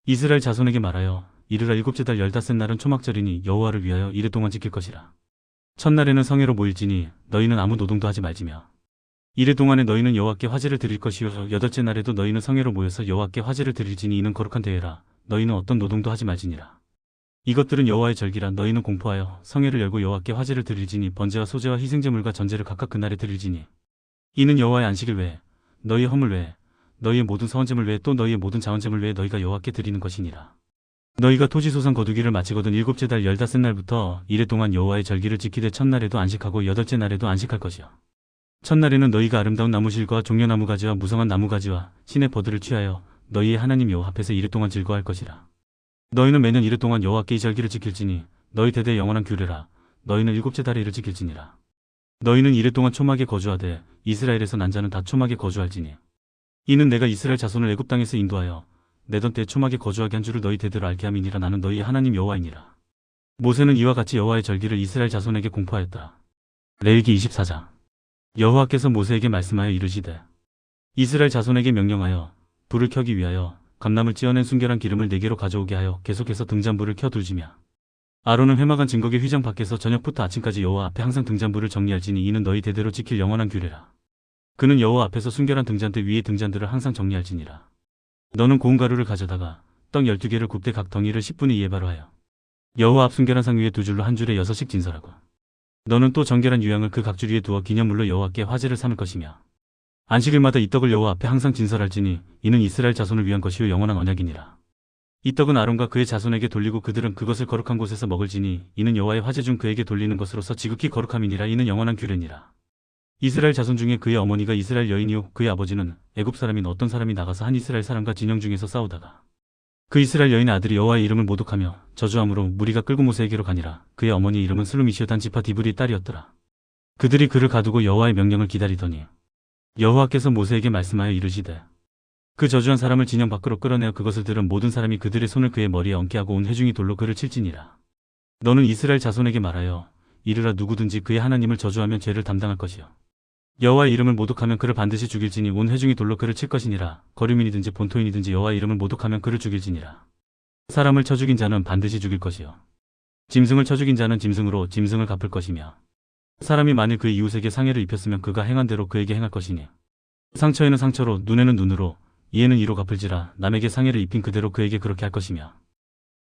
이스라엘 자손에게 말하여 이르라. 일곱째 달 15날은 초막절이니 여호와를 위하여 이래 동안 지킬 것이라. 첫날에는 성회로 모일지니 너희는 아무 노동도 하지 말지며 이래 동안에 너희는 여호와께 화제를 드릴 것이요 여덟째 날에도 너희는 성회로 모여서 여호와께 화제를 드릴지니 이는 거룩한 대회라. 너희는 어떤 노동도 하지 말지니라. 이것들은 여호와의 절기라. 너희는 공포하여 성회를 열고 여호와께 화제를 드릴지니 번제와 소제와 희생제물과 전제를 각각 그날에 드릴지니 이는 여호와의 안식일 외에 너희의 허물 외에 너희의 모든 서원제물 외에 또 너희의 모든 자원제물 외에 너희가 여호와께 드리는 것이니라. 너희가 토지소산 거두기를 마치거든 일곱째 달 15날부터 이래 동안 여호와의 절기를 지키되 첫날에도 안식하고 여덟째 날에도 안식할 것이요 첫날에는 너희가 아름다운 나무실과 종려나무 가지와 무성한 나무 가지와 신의 버들을 취하여 너희의 하나님 여호와 앞에서 이래 동안 즐거워할 것이라. 너희는 매년 이래 동안 여호와께 이 절기를 지킬지니 너희 대대의 영원한 규례라. 너희는 일곱째 달에 이를 지킬지니라. 너희는 이래 동안 초막에 거주하되 이스라엘에서 난 자는 다 초막에 거주할지니 이는 내가 이스라엘 자손을 애굽 땅에서 인도하여 내던 때에 초막에 거주하게 한 줄을 너희 대대로 알게 함이니라. 나는 너희의 하나님 여호와이니라. 모세는 이와 같이 여호와의 절기를 이스라엘 자손에게 공포하였더라. 레위기 24장. 여호와께서 모세에게 말씀하여 이르시되 이스라엘 자손에게 명령하여 불을 켜기 위하여 감람을 찌어낸 순결한 기름을 4개로 가져오게 하여 계속해서 등잔불을 켜 둘지며 아론은 회막한 증거계 휘장 밖에서 저녁부터 아침까지 여호와 앞에 항상 등잔불을 정리할지니 이는 너희 대대로 지킬 영원한 규례라. 그는 여호와 앞에서 순결한 등잔대 위에 등잔들을 항상 정리할지니라. 너는 고운 가루를 가져다가 떡 12개를 굽되 각 덩이를 10분의 2에 바로 하여 여호와 앞 순결한 상 위에 2줄로 한 줄에 6씩 진설하고 너는 또 정결한 유향을 그 각 줄 위에 두어 기념물로 여호와께 화제를 삼을 것이며 안식일마다 이 떡을 여호와 앞에 항상 진설할지니 이는 이스라엘 자손을 위한 것이요 영원한 언약이니라. 이 떡은 아론과 그의 자손에게 돌리고 그들은 그것을 거룩한 곳에서 먹을지니 이는 여호와의 화제 중 그에게 돌리는 것으로서 지극히 거룩함이니라. 이는 영원한 규례니라. 이스라엘 자손 중에 그의 어머니가 이스라엘 여인이요 그의 아버지는 애굽 사람인 어떤 사람이 나가서 한 이스라엘 사람과 진영 중에서 싸우다가 그 이스라엘 여인의 아들이 여호와의 이름을 모독하며 저주함으로 무리가 끌고 모세에게로 가니라. 그의 어머니의 이름은 슬루미시오 단 지파 디브리의 딸이었더라. 그들이 그를 가두고 여호와의 명령을 기다리더니 여호와께서 모세에게 말씀하여 이르시되 그 저주한 사람을 진영 밖으로 끌어내어 그것을 들은 모든 사람이 그들의 손을 그의 머리에 얹게 하고 온 회중이 돌로 그를 칠지니라. 너는 이스라엘 자손에게 말하여 이르라 누구든지 그의 하나님을 저주하면 죄를 담당할 것이요 여호와의 이름을 모독하면 그를 반드시 죽일지니 온 회중이 돌로 그를 칠 것이니라. 거류민이든지 본토인이든지 여호와의 이름을 모독하면 그를 죽일지니라. 사람을 쳐 죽인 자는 반드시 죽일 것이요 짐승을 쳐 죽인 자는 짐승으로 짐승을 갚을 것이며 사람이 만일 그의 이웃에게 상해를 입혔으면 그가 행한 대로 그에게 행할 것이니 상처에는 상처로 눈에는 눈으로 이에는 이로 갚을지라. 남에게 상해를 입힌 그대로 그에게 그렇게 할 것이며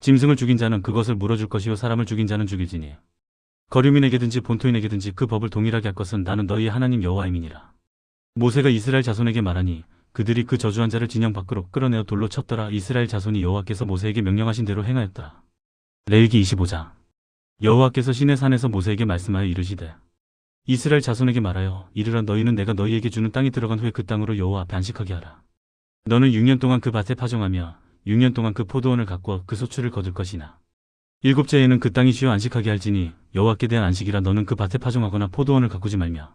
짐승을 죽인 자는 그것을 물어줄 것이요 사람을 죽인 자는 죽일지니 거류민에게든지 본토인에게든지 그 법을 동일하게 할 것은 나는 너희의 하나님 여호와임이니라. 모세가 이스라엘 자손에게 말하니 그들이 그 저주한 자를 진영 밖으로 끌어내어 돌로 쳤더라. 이스라엘 자손이 여호와께서 모세에게 명령하신 대로 행하였더라. 레위기 25장. 여호와께서 시내 산에서 모세에게 말씀하여 이르시되 이스라엘 자손에게 말하여 이르라 너희는 내가 너희에게 주는 땅에 들어간 후에 그 땅으로 여호와 앞에 안식하게 하라. 너는 6년 동안 그 밭에 파종하며 6년 동안 그 포도원을 가꾸어 그 소출을 거둘 것이나 7째에는 그 땅이 쉬어 안식하게 할지니 여호와께 대한 안식이라. 너는 그 밭에 파종하거나 포도원을 가꾸지 말며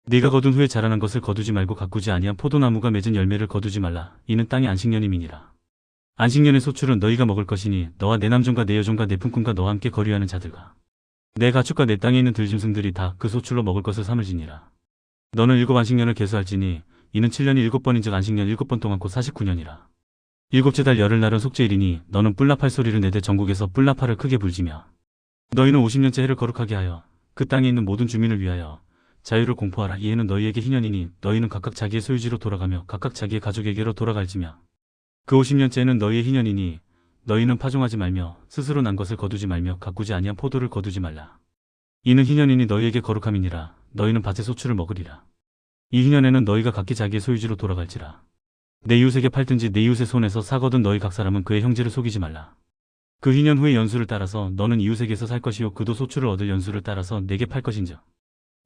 네가 거둔 후에 자라난 것을 거두지 말고 가꾸지 아니한 포도나무가 맺은 열매를 거두지 말라. 이는 땅의 안식년임이니라. 안식년의 소출은 너희가 먹을 것이니 너와 내 남종과 내 여종과 내 품꾼과 너와 함께 거류하는 자들과 내 가축과 내 땅에 있는 들짐승들이 다 그 소출로 먹을 것을 삼을지니라. 너는 7 안식년을 계수할지니 이는 7년이 7번인즉 안식년 7번 동안 곧 49년이라. 7째 달 열흘날은 속죄일이니 너는 뿔나팔 소리를 내되 전국에서 뿔나팔을 크게 불지며 너희는 50년째 해를 거룩하게 하여 그 땅에 있는 모든 주민을 위하여 자유를 공포하라. 이에는 너희에게 희년이니 너희는 각각 자기의 소유지로 돌아가며 각각 자기의 가족에게로 돌아갈지며 그 50년째는 너희의 희년이니 너희는 파종하지 말며 스스로 난 것을 거두지 말며 가꾸지 아니한 포도를 거두지 말라. 이는 희년이니 너희에게 거룩함이니라. 너희는 밭의 소출을 먹으리라. 이 희년에는 너희가 각기 자기의 소유지로 돌아갈지라. 내 이웃에게 팔든지 내 이웃의 손에서 사거든 너희 각 사람은 그의 형제를 속이지 말라. 그 희년 후의 연수를 따라서 너는 이웃에게서 살 것이요 그도 소출을 얻을 연수를 따라서 내게 팔 것인즉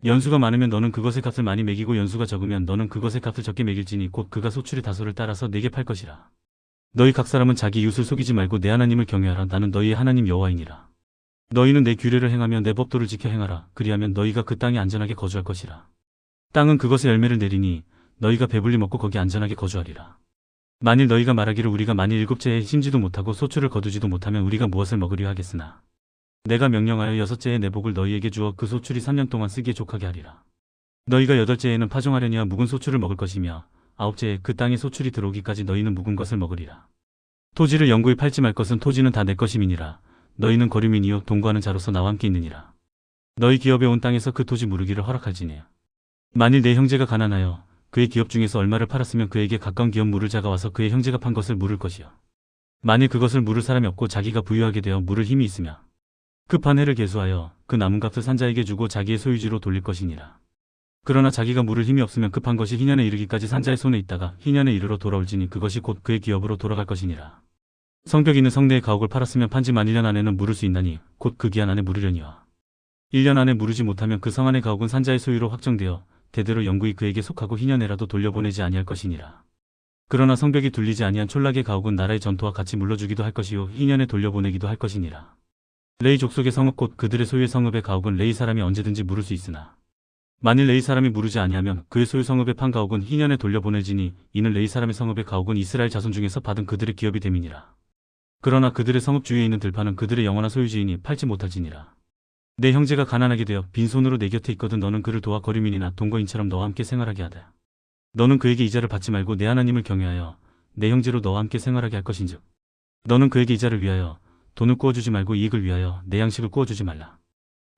연수가 많으면 너는 그것의 값을 많이 매기고 연수가 적으면 너는 그것의 값을 적게 매길지니 곧 그가 소출의 다소를 따라서 내게 팔 것이라. 너희 각 사람은 자기 이웃을 속이지 말고 내 하나님을 경외하라. 나는 너희의 하나님 여호와이니라. 너희는 내 규례를 행하며 내 법도를 지켜 행하라. 그리하면 너희가 그 땅에 안전하게 거주할 것이라. 땅은 그것의 열매를 내리니 너희가 배불리 먹고 거기 안전하게 거주하리라. 만일 너희가 말하기를 우리가 만일 7째에 심지도 못하고 소출을 거두지도 못하면 우리가 무엇을 먹으려 하겠으나 내가 명령하여 6째의 내복을 너희에게 주어 그 소출이 3년 동안 쓰기에 족하게 하리라. 너희가 8째에는 파종하려니와 묵은 소출을 먹을 것이며 9째에 그 땅에 소출이 들어오기까지 너희는 묵은 것을 먹으리라. 토지를 영구히 팔지 말 것은 토지는 다 내 것임이니라. 너희는 거류민이요 동거하는 자로서 나와 함께 있느니라. 너희 기업에 온 땅에서 그 토지 무르기를 허락할지니 만일 내 형제가 가난하여 그의 기업 중에서 얼마를 팔았으면 그에게 가까운 기업 물을 자가 와서 그의 형제가 판 것을 물을 것이요 만일 그것을 물을 사람이 없고 자기가 부유하게 되어 물을 힘이 있으며 그 판 해를 계수하여 그 남은 값을 산 자에게 주고 자기의 소유지로 돌릴 것이니라. 그러나 자기가 물을 힘이 없으면 그 판 것이 희년에 이르기까지 산 자의 손에 있다가 희년에 이르러 돌아올지니 그것이 곧 그의 기업으로 돌아갈 것이니라. 성벽 있는 성내의 가옥을 팔았으면 판지 만 1년 안에는 물을 수 있나니 곧 그 기한 안에 물으려니와 1년 안에 물으지 못하면 그 성 안의 가옥은 산 자의 소유로 확정되어 대대로 영구히 그에게 속하고 희년에라도 돌려보내지 아니할 것이니라. 그러나 성벽이 둘리지 아니한 촌락의 가옥은 나라의 전토와 같이 물러주기도 할 것이요 희년에 돌려보내기도 할 것이니라. 레위 족속의 성읍 곧 그들의 소유의 성읍의 가옥은 레위 사람이 언제든지 물을 수 있으나 만일 레위 사람이 물으지 아니하면 그의 소유 성읍의 판 가옥은 희년에 돌려보내지니 이는 레위 사람의 성읍의 가옥은 이스라엘 자손 중에서 받은 그들의 기업이 됨이니라. 그러나 그들의 성읍 주위에 있는 들판은 그들의 영원한 소유지이니 팔지 못할지니라. 내 형제가 가난하게 되어 빈손으로 내 곁에 있거든 너는 그를 도와 거류민이나 동거인처럼 너와 함께 생활하게 하되 너는 그에게 이자를 받지 말고 내 하나님을 경외하여 내 형제로 너와 함께 생활하게 할 것인즉 너는 그에게 이자를 위하여 돈을 꾸어주지 말고 이익을 위하여 내 양식을 꾸어주지 말라.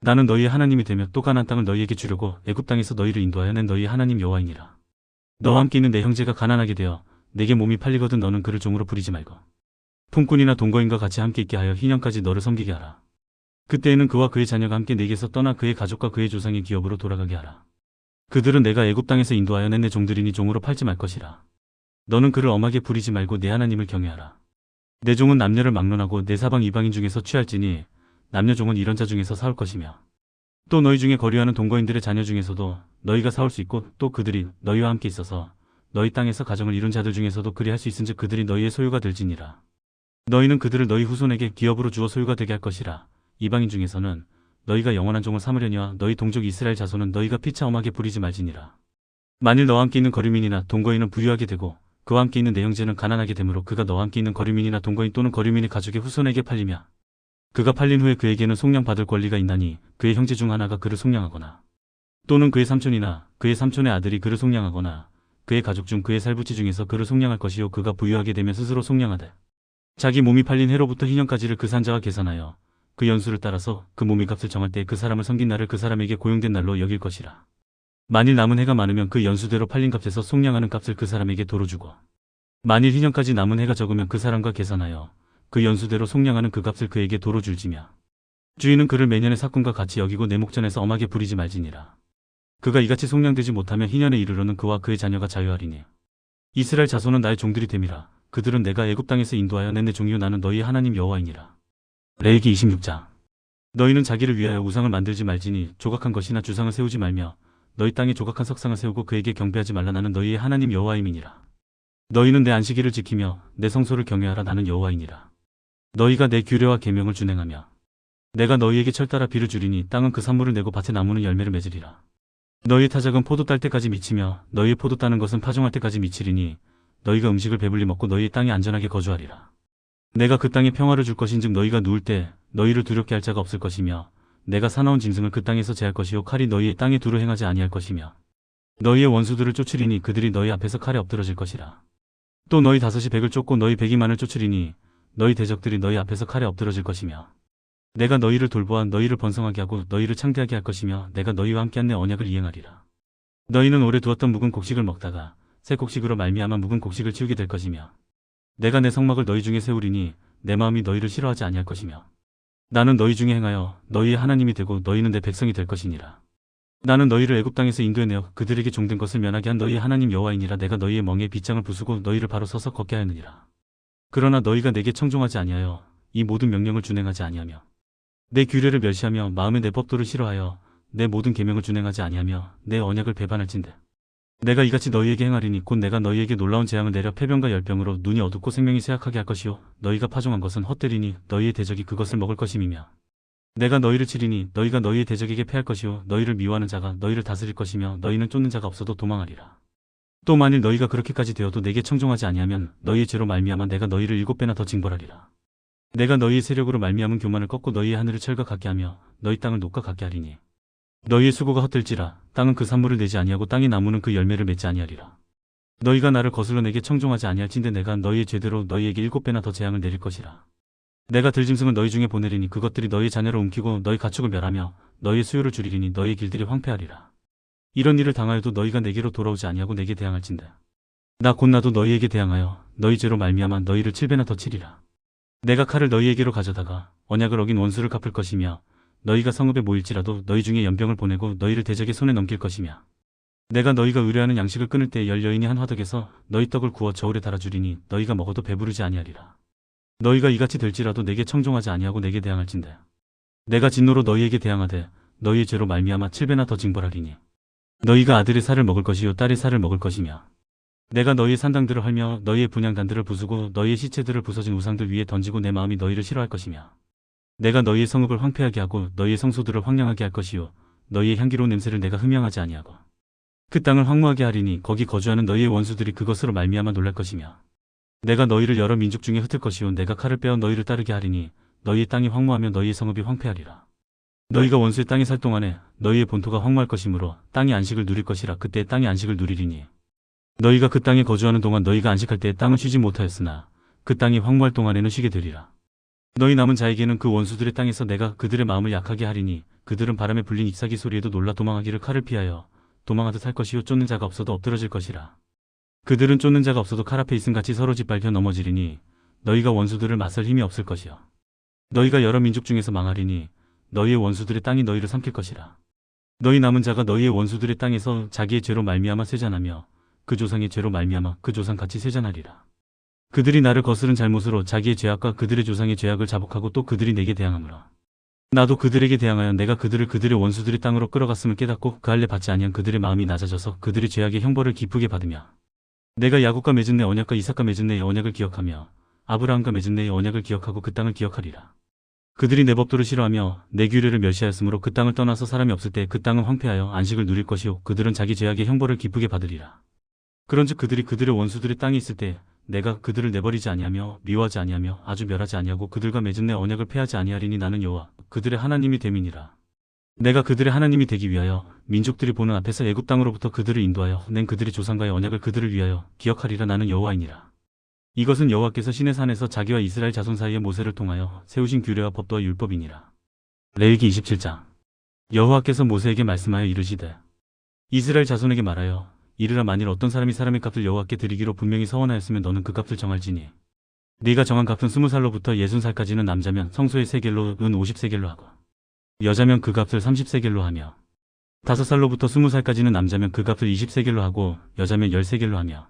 나는 너희의 하나님이 되며 또 가나안 땅을 너희에게 주려고 애굽 땅에서 너희를 인도하여 낸 너희의 하나님 여호와이니라. 너와 함께 있는 내 형제가 가난하게 되어 내게 몸이 팔리거든 너는 그를 종으로 부리지 말고 품꾼이나 동거인과 같이 함께 있게 하여 희년까지 너를 섬기게 하라. 그때에는 그와 그의 자녀가 함께 내게서 떠나 그의 가족과 그의 조상의 기업으로 돌아가게 하라. 그들은 내가 애굽 땅에서 인도하여 낸 내 종들이니 종으로 팔지 말 것이라. 너는 그를 엄하게 부리지 말고 내 하나님을 경외하라. 내 종은 남녀를 막론하고 내 사방 이방인 중에서 취할지니 남녀 종은 이런 자 중에서 사올 것이며 또 너희 중에 거류하는 동거인들의 자녀 중에서도 너희가 사올 수 있고 또 그들이 너희와 함께 있어서 너희 땅에서 가정을 이룬 자들 중에서도 그리할 수 있은즉 그들이 너희의 소유가 될지니라. 너희는 그들을 너희 후손에게 기업으로 주어 소유가 되게 할 것이라. 이방인 중에서는 너희가 영원한 종을 삼으려니와 너희 동족 이스라엘 자손은 너희가 피차 엄하게 부리지 말지니라. 만일 너와 함께 있는 거류민이나 동거인은 부유하게 되고 그와 함께 있는 내 형제는 가난하게 되므로 그가 너와 함께 있는 거류민이나 동거인 또는 거류민의 가족의 후손에게 팔리며 그가 팔린 후에 그에게는 속량받을 권리가 있나니 그의 형제 중 하나가 그를 속량하거나 또는 그의 삼촌이나 그의 삼촌의 아들이 그를 속량하거나 그의 가족 중 그의 살부치 중에서 그를 속량할 것이요 그가 부유하게 되면 스스로 속량하되 자기 몸이 팔린 해로부터 희년까지를 그 산자가 계산하여 그 연수를 따라서 그 몸의 값을 정할 때 그 사람을 섬긴 날을 그 사람에게 고용된 날로 여길 것이라. 만일 남은 해가 많으면 그 연수대로 팔린 값에서 속량하는 값을 그 사람에게 도로 주고 만일 희년까지 남은 해가 적으면 그 사람과 계산하여 그 연수대로 속량하는 그 값을 그에게 도로 줄지며 주인은 그를 매년의 삭금과 같이 여기고 내 목전에서 엄하게 부리지 말지니라. 그가 이같이 속량되지 못하면 희년에 이르러는 그와 그의 자녀가 자유하리니 이스라엘 자손은 나의 종들이 됨이라. 그들은 내가 애굽 땅에서 인도하여 낸 내 종이요 나는 너희의 하나님 여호와이니라. 레위기 26장. 너희는 자기를 위하여 우상을 만들지 말지니 조각한 것이나 주상을 세우지 말며 너희 땅에 조각한 석상을 세우고 그에게 경배하지 말라. 나는 너희의 하나님 여호와임이니라. 너희는 내 안식일을 지키며 내 성소를 경외하라. 나는 여호와이니라. 너희가 내 규례와 계명을 준행하며 내가 너희에게 철따라 비를 주리니 땅은 그 산물을 내고 밭의 나무는 열매를 맺으리라. 너희의 타작은 포도 딸 때까지 미치며 너희의 포도 따는 것은 파종할 때까지 미치리니 너희가 음식을 배불리 먹고 너희의 땅에 안전하게 거주하리라. 내가 그 땅에 평화를 줄 것인즉 너희가 누울 때 너희를 두렵게 할 자가 없을 것이며 내가 사나운 짐승을 그 땅에서 제할 것이요 칼이 너희의 땅에 두루 행하지 아니할 것이며 너희의 원수들을 쫓으리니 그들이 너희 앞에서 칼에 엎드러질 것이라. 또 너희 다섯이 백을 쫓고 너희 백이 만을 쫓으리니 너희 대적들이 너희 앞에서 칼에 엎드러질 것이며 내가 너희를 돌보아 너희를 번성하게 하고 너희를 창대하게 할 것이며 내가 너희와 함께한 내 언약을 이행하리라. 너희는 오래 두었던 묵은 곡식을 먹다가 새 곡식으로 말미암아 묵은 곡식을 치우게 될 것이며 내가 내 성막을 너희 중에 세우리니 내 마음이 너희를 싫어하지 아니할 것이며 나는 너희 중에 행하여 너희의 하나님이 되고 너희는 내 백성이 될 것이니라. 나는 너희를 애굽 땅에서 인도해내어 그들에게 종된 것을 면하게 한 너희의 하나님 여호와이니라. 내가 너희의 멍에 빗장을 부수고 너희를 바로 서서 걷게 하였느니라. 그러나 너희가 내게 청종하지 아니하여 이 모든 명령을 준행하지 아니하며 내 규례를 멸시하며 마음에 내 법도를 싫어하여 내 모든 계명을 준행하지 아니하며 내 언약을 배반할진대 내가 이같이 너희에게 행하리니 곧 내가 너희에게 놀라운 재앙을 내려 패병과 열병으로 눈이 어둡고 생명이 쇠약하게 할 것이요 너희가 파종한 것은 헛되리니 너희의 대적이 그것을 먹을 것임이며 내가 너희를 치리니 너희가 너희의 대적에게 패할 것이요 너희를 미워하는 자가 너희를 다스릴 것이며 너희는 쫓는 자가 없어도 도망하리라. 또 만일 너희가 그렇게까지 되어도 내게 청종하지 아니하면 너희의 죄로 말미암아 내가 너희를 7배나 더 징벌하리라. 내가 너희의 세력으로 말미암은 교만을 꺾고 너희의 하늘을 철과 같게 하며 너희 땅을 녹과 같게 하리니 너희의 수고가 헛될지라. 땅은 그 산물을 내지 아니하고 땅의 나무는 그 열매를 맺지 아니하리라. 너희가 나를 거슬러 내게 청종하지 아니할진대 내가 너희의 죄대로 너희에게 7배나 더 재앙을 내릴 것이라. 내가 들짐승을 너희 중에 보내리니 그것들이 너희 자녀를 움키고 너희 가축을 멸하며 너희의 수요를 줄이리니 너희의 길들이 황폐하리라. 이런 일을 당하여도 너희가 내게로 돌아오지 아니하고 내게 대항할진대 나 곧 나도 너희에게 대항하여 너희 죄로 말미암아 너희를 7배나 더 치리라. 내가 칼을 너희에게로 가져다가 언약을 어긴 원수를 갚을 것이며 너희가 성읍에 모일지라도 너희 중에 연병을 보내고 너희를 대적의 손에 넘길 것이며 내가 너희가 의뢰하는 양식을 끊을 때 열 여인이 한 화덕에서 너희 떡을 구워 저울에 달아주리니 너희가 먹어도 배부르지 아니하리라. 너희가 이같이 될지라도 내게 청종하지 아니하고 내게 대항할진대 내가 진노로 너희에게 대항하되 너희의 죄로 말미암아 7배나 더 징벌하리니 너희가 아들의 살을 먹을 것이요 딸의 살을 먹을 것이며 내가 너희의 산당들을 헐며 너희의 분향단들을 부수고 너희의 시체들을 부서진 우상들 위에 던지고 내 마음이 너희를 싫어할 것이며 내가 너희의 성읍을 황폐하게 하고 너희의 성소들을 황량하게 할 것이요 너희의 향기로운 냄새를 내가 흠양하지 아니하고 그 땅을 황무하게 하리니 거기 거주하는 너희의 원수들이 그것으로 말미암아 놀랄 것이며 내가 너희를 여러 민족 중에 흩을 것이요 내가 칼을 빼어 너희를 따르게 하리니 너희의 땅이 황무하며 너희의 성읍이 황폐하리라. 너희가 원수의 땅에 살 동안에 너희의 본토가 황무할 것이므로 땅이 안식을 누릴 것이라. 그때 땅이 안식을 누리리니 너희가 그 땅에 거주하는 동안 너희가 안식할 때에 땅은 쉬지 못하였으나 그 땅이 황무할 동안에는 쉬게 되리라. 너희 남은 자에게는 그 원수들의 땅에서 내가 그들의 마음을 약하게 하리니 그들은 바람에 불린 잎사귀 소리에도 놀라 도망하기를 칼을 피하여 도망하듯 할 것이요 쫓는 자가 없어도 엎드러질 것이라. 그들은 쫓는 자가 없어도 칼 앞에 있음같이 서로 짓밟혀 넘어지리니 너희가 원수들을 맞설 힘이 없을 것이요 너희가 여러 민족 중에서 망하리니 너희의 원수들의 땅이 너희를 삼킬 것이라. 너희 남은 자가 너희의 원수들의 땅에서 자기의 죄로 말미암아 쇠잔하며 그 조상의 죄로 말미암아 그 조상 같이 쇠잔하리라. 그들이 나를 거스른 잘못으로 자기의 죄악과 그들의 조상의 죄악을 자복하고 또 그들이 내게 대항하므로 나도 그들에게 대항하여 내가 그들을 그들의 원수들의 땅으로 끌어갔음을 깨닫고 그 할례 받지 아니한 그들의 마음이 낮아져서 그들의 죄악의 형벌을 기쁘게 받으며 내가 야곱과 맺은 내 언약과 이삭과 맺은 내 언약을 기억하며 아브라함과 맺은 내 언약을 기억하고 그 땅을 기억하리라. 그들이 내 법도를 싫어하며 내 규례를 멸시하였으므로 그 땅을 떠나서 사람이 없을 때 그 땅은 황폐하여 안식을 누릴 것이요 그들은 자기 죄악의 형벌을 기쁘게 받으리라. 그런즉 그들이 그들의 원수들의 땅에 있을 때 내가 그들을 내버리지 아니하며 미워하지 아니하며 아주 멸하지 아니하고 그들과 맺은 내 언약을 폐하지 아니하리니 나는 여호와 그들의 하나님이 됨이니라. 내가 그들의 하나님이 되기 위하여 민족들이 보는 앞에서 애굽 땅으로부터 그들을 인도하여 낸 그들의 조상과의 언약을 그들을 위하여 기억하리라. 나는 여호와이니라. 이것은 여호와께서 시내 산에서 자기와 이스라엘 자손 사이에 모세를 통하여 세우신 규례와 법도와 율법이니라. 레위기 27장. 여호와께서 모세에게 말씀하여 이르시되 이스라엘 자손에게 말하여 이르라. 만일 어떤 사람이 사람의 값을 여호와께 드리기로 분명히 서원하였으면 너는 그 값을 정할지니 네가 정한 값은 20살로부터 60살까지는 남자면 성소의 세겔로 은 50세겔로 하고 여자면 그 값을 30세겔로 하며 5살로부터 20살까지는 남자면 그 값을 20세겔로 하고 여자면 10세겔로 하며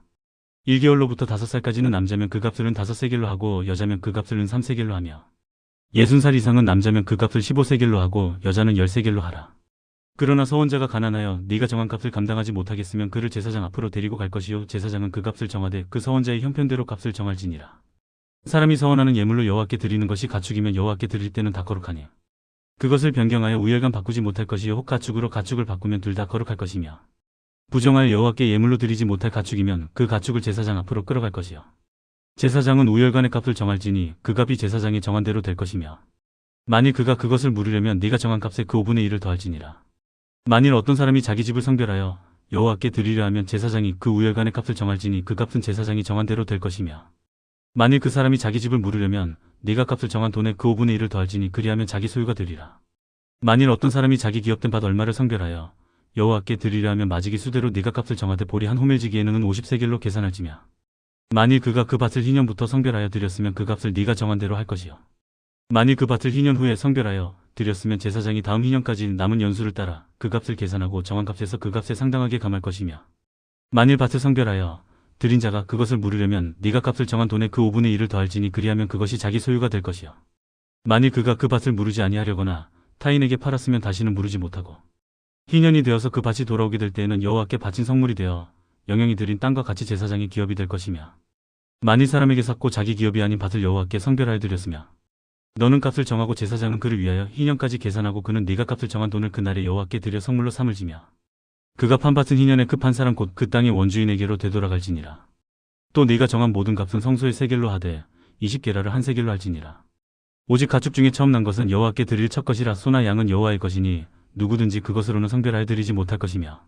1개월로부터 5살까지는 남자면 그 값을 은 5세겔로 하고 여자면 그 값을 은 3세겔로 하며 60살 이상은 남자면 그 값을 15세겔로 하고 여자는 10세겔로 하라. 그러나 서원자가 가난하여 네가 정한 값을 감당하지 못하겠으면 그를 제사장 앞으로 데리고 갈 것이요 제사장은 그 값을 정하되 그 서원자의 형편대로 값을 정할지니라. 사람이 서원하는 예물로 여호와께 드리는 것이 가축이면 여호와께 드릴 때는 다 거룩하니 그것을 변경하여 우열간 바꾸지 못할 것이요 혹 가축으로 가축을 바꾸면 둘 다 거룩할 것이며 부정하여 여호와께 예물로 드리지 못할 가축이면 그 가축을 제사장 앞으로 끌어갈 것이요 제사장은 우열간의 값을 정할지니 그 값이 제사장이 정한 대로 될 것이며 만일 그가 그것을 물으려면 네가 정한 값에 그 5분의 1을 더할지니라. 만일 어떤 사람이 자기 집을 성별하여 여호와께 드리려 하면 제사장이 그 우열간의 값을 정할지니 그 값은 제사장이 정한 대로 될 것이며 만일 그 사람이 자기 집을 물으려면 네가 값을 정한 돈에 그 5분의 1을 더할지니 그리하면 자기 소유가 되리라. 만일 어떤 사람이 자기 기업된 밭 얼마를 성별하여 여호와께 드리려 하면 마지기 수대로 네가 값을 정하되 보리 한 호멜지기에는 50세겔로 계산할지며 만일 그가 그 밭을 희년부터 성별하여 드렸으면 그 값을 네가 정한 대로 할 것이요 만일 그 밭을 희년 후에 성별하여 드렸으면 제사장이 다음 희년까지 남은 연수를 따라 그 값을 계산하고 정한 값에서 그 값에 상당하게 감할 것이며 만일 밭을 성별하여 드린 자가 그것을 물으려면 네가 값을 정한 돈의 그 5분의 1을 더할지니 그리하면 그것이 자기 소유가 될 것이요 만일 그가 그 밭을 무르지 아니하려거나 타인에게 팔았으면 다시는 무르지 못하고 희년이 되어서 그 밭이 돌아오게 될 때에는 여호와께 바친 성물이 되어 영영이 드린 땅과 같이 제사장의 기업이 될 것이며 만일 사람에게 샀고 자기 기업이 아닌 밭을 여호와께 성별하여 드렸으며 너는 값을 정하고 제사장은 그를 위하여 희년까지 계산하고 그는 네가 값을 정한 돈을 그날에 여호와께 드려 성물로 삼을 지며 그가 판 밭은 희년에 그 판 사람 곧 그 땅의 원주인에게로 되돌아갈지니라. 또 네가 정한 모든 값은 성소의 세겔로 하되 20게라를 한 세겔로 할지니라. 오직 가축 중에 처음 난 것은 여호와께 드릴 첫 것이라. 소나 양은 여호와의 것이니 누구든지 그것으로는 성별하여 드리지 못할 것이며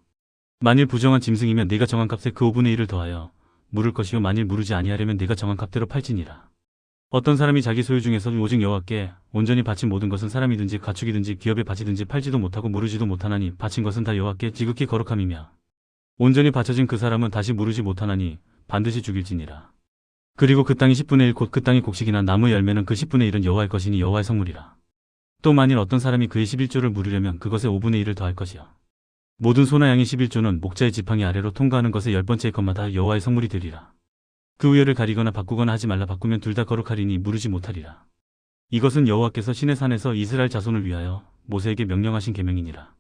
만일 부정한 짐승이면 네가 정한 값에 그 5분의 1을 더하여 물을 것이요 만일 무르지 아니하려면 네가 정한 값대로 팔지니라. 어떤 사람이 자기 소유 중에서 오직 여호와께 온전히 바친 모든 것은 사람이든지 가축이든지 기업에 바치든지 팔지도 못하고 무르지도 못하나니 바친 것은 다 여호와께 지극히 거룩함이며 온전히 바쳐진 그 사람은 다시 무르지 못하나니 반드시 죽일지니라. 그리고 그 땅이 10분의 1 곧 그 땅이 곡식이나 나무 열매는 그 10분의 1은 여호와의 것이니 여호와의 성물이라. 또 만일 어떤 사람이 그의 11조를 물으려면 그것의 5분의 1을 더할 것이요 모든 소나 양의 11조는 목자의 지팡이 아래로 통과하는 것의 10번째 것마다 여호와의 성물이 되리라. 그 우열을 가리거나 바꾸거나 하지 말라. 바꾸면 둘 다 거룩하리니 무르지 못하리라. 이것은 여호와께서 시내산에서 이스라엘 자손을 위하여 모세에게 명령하신 계명이니라.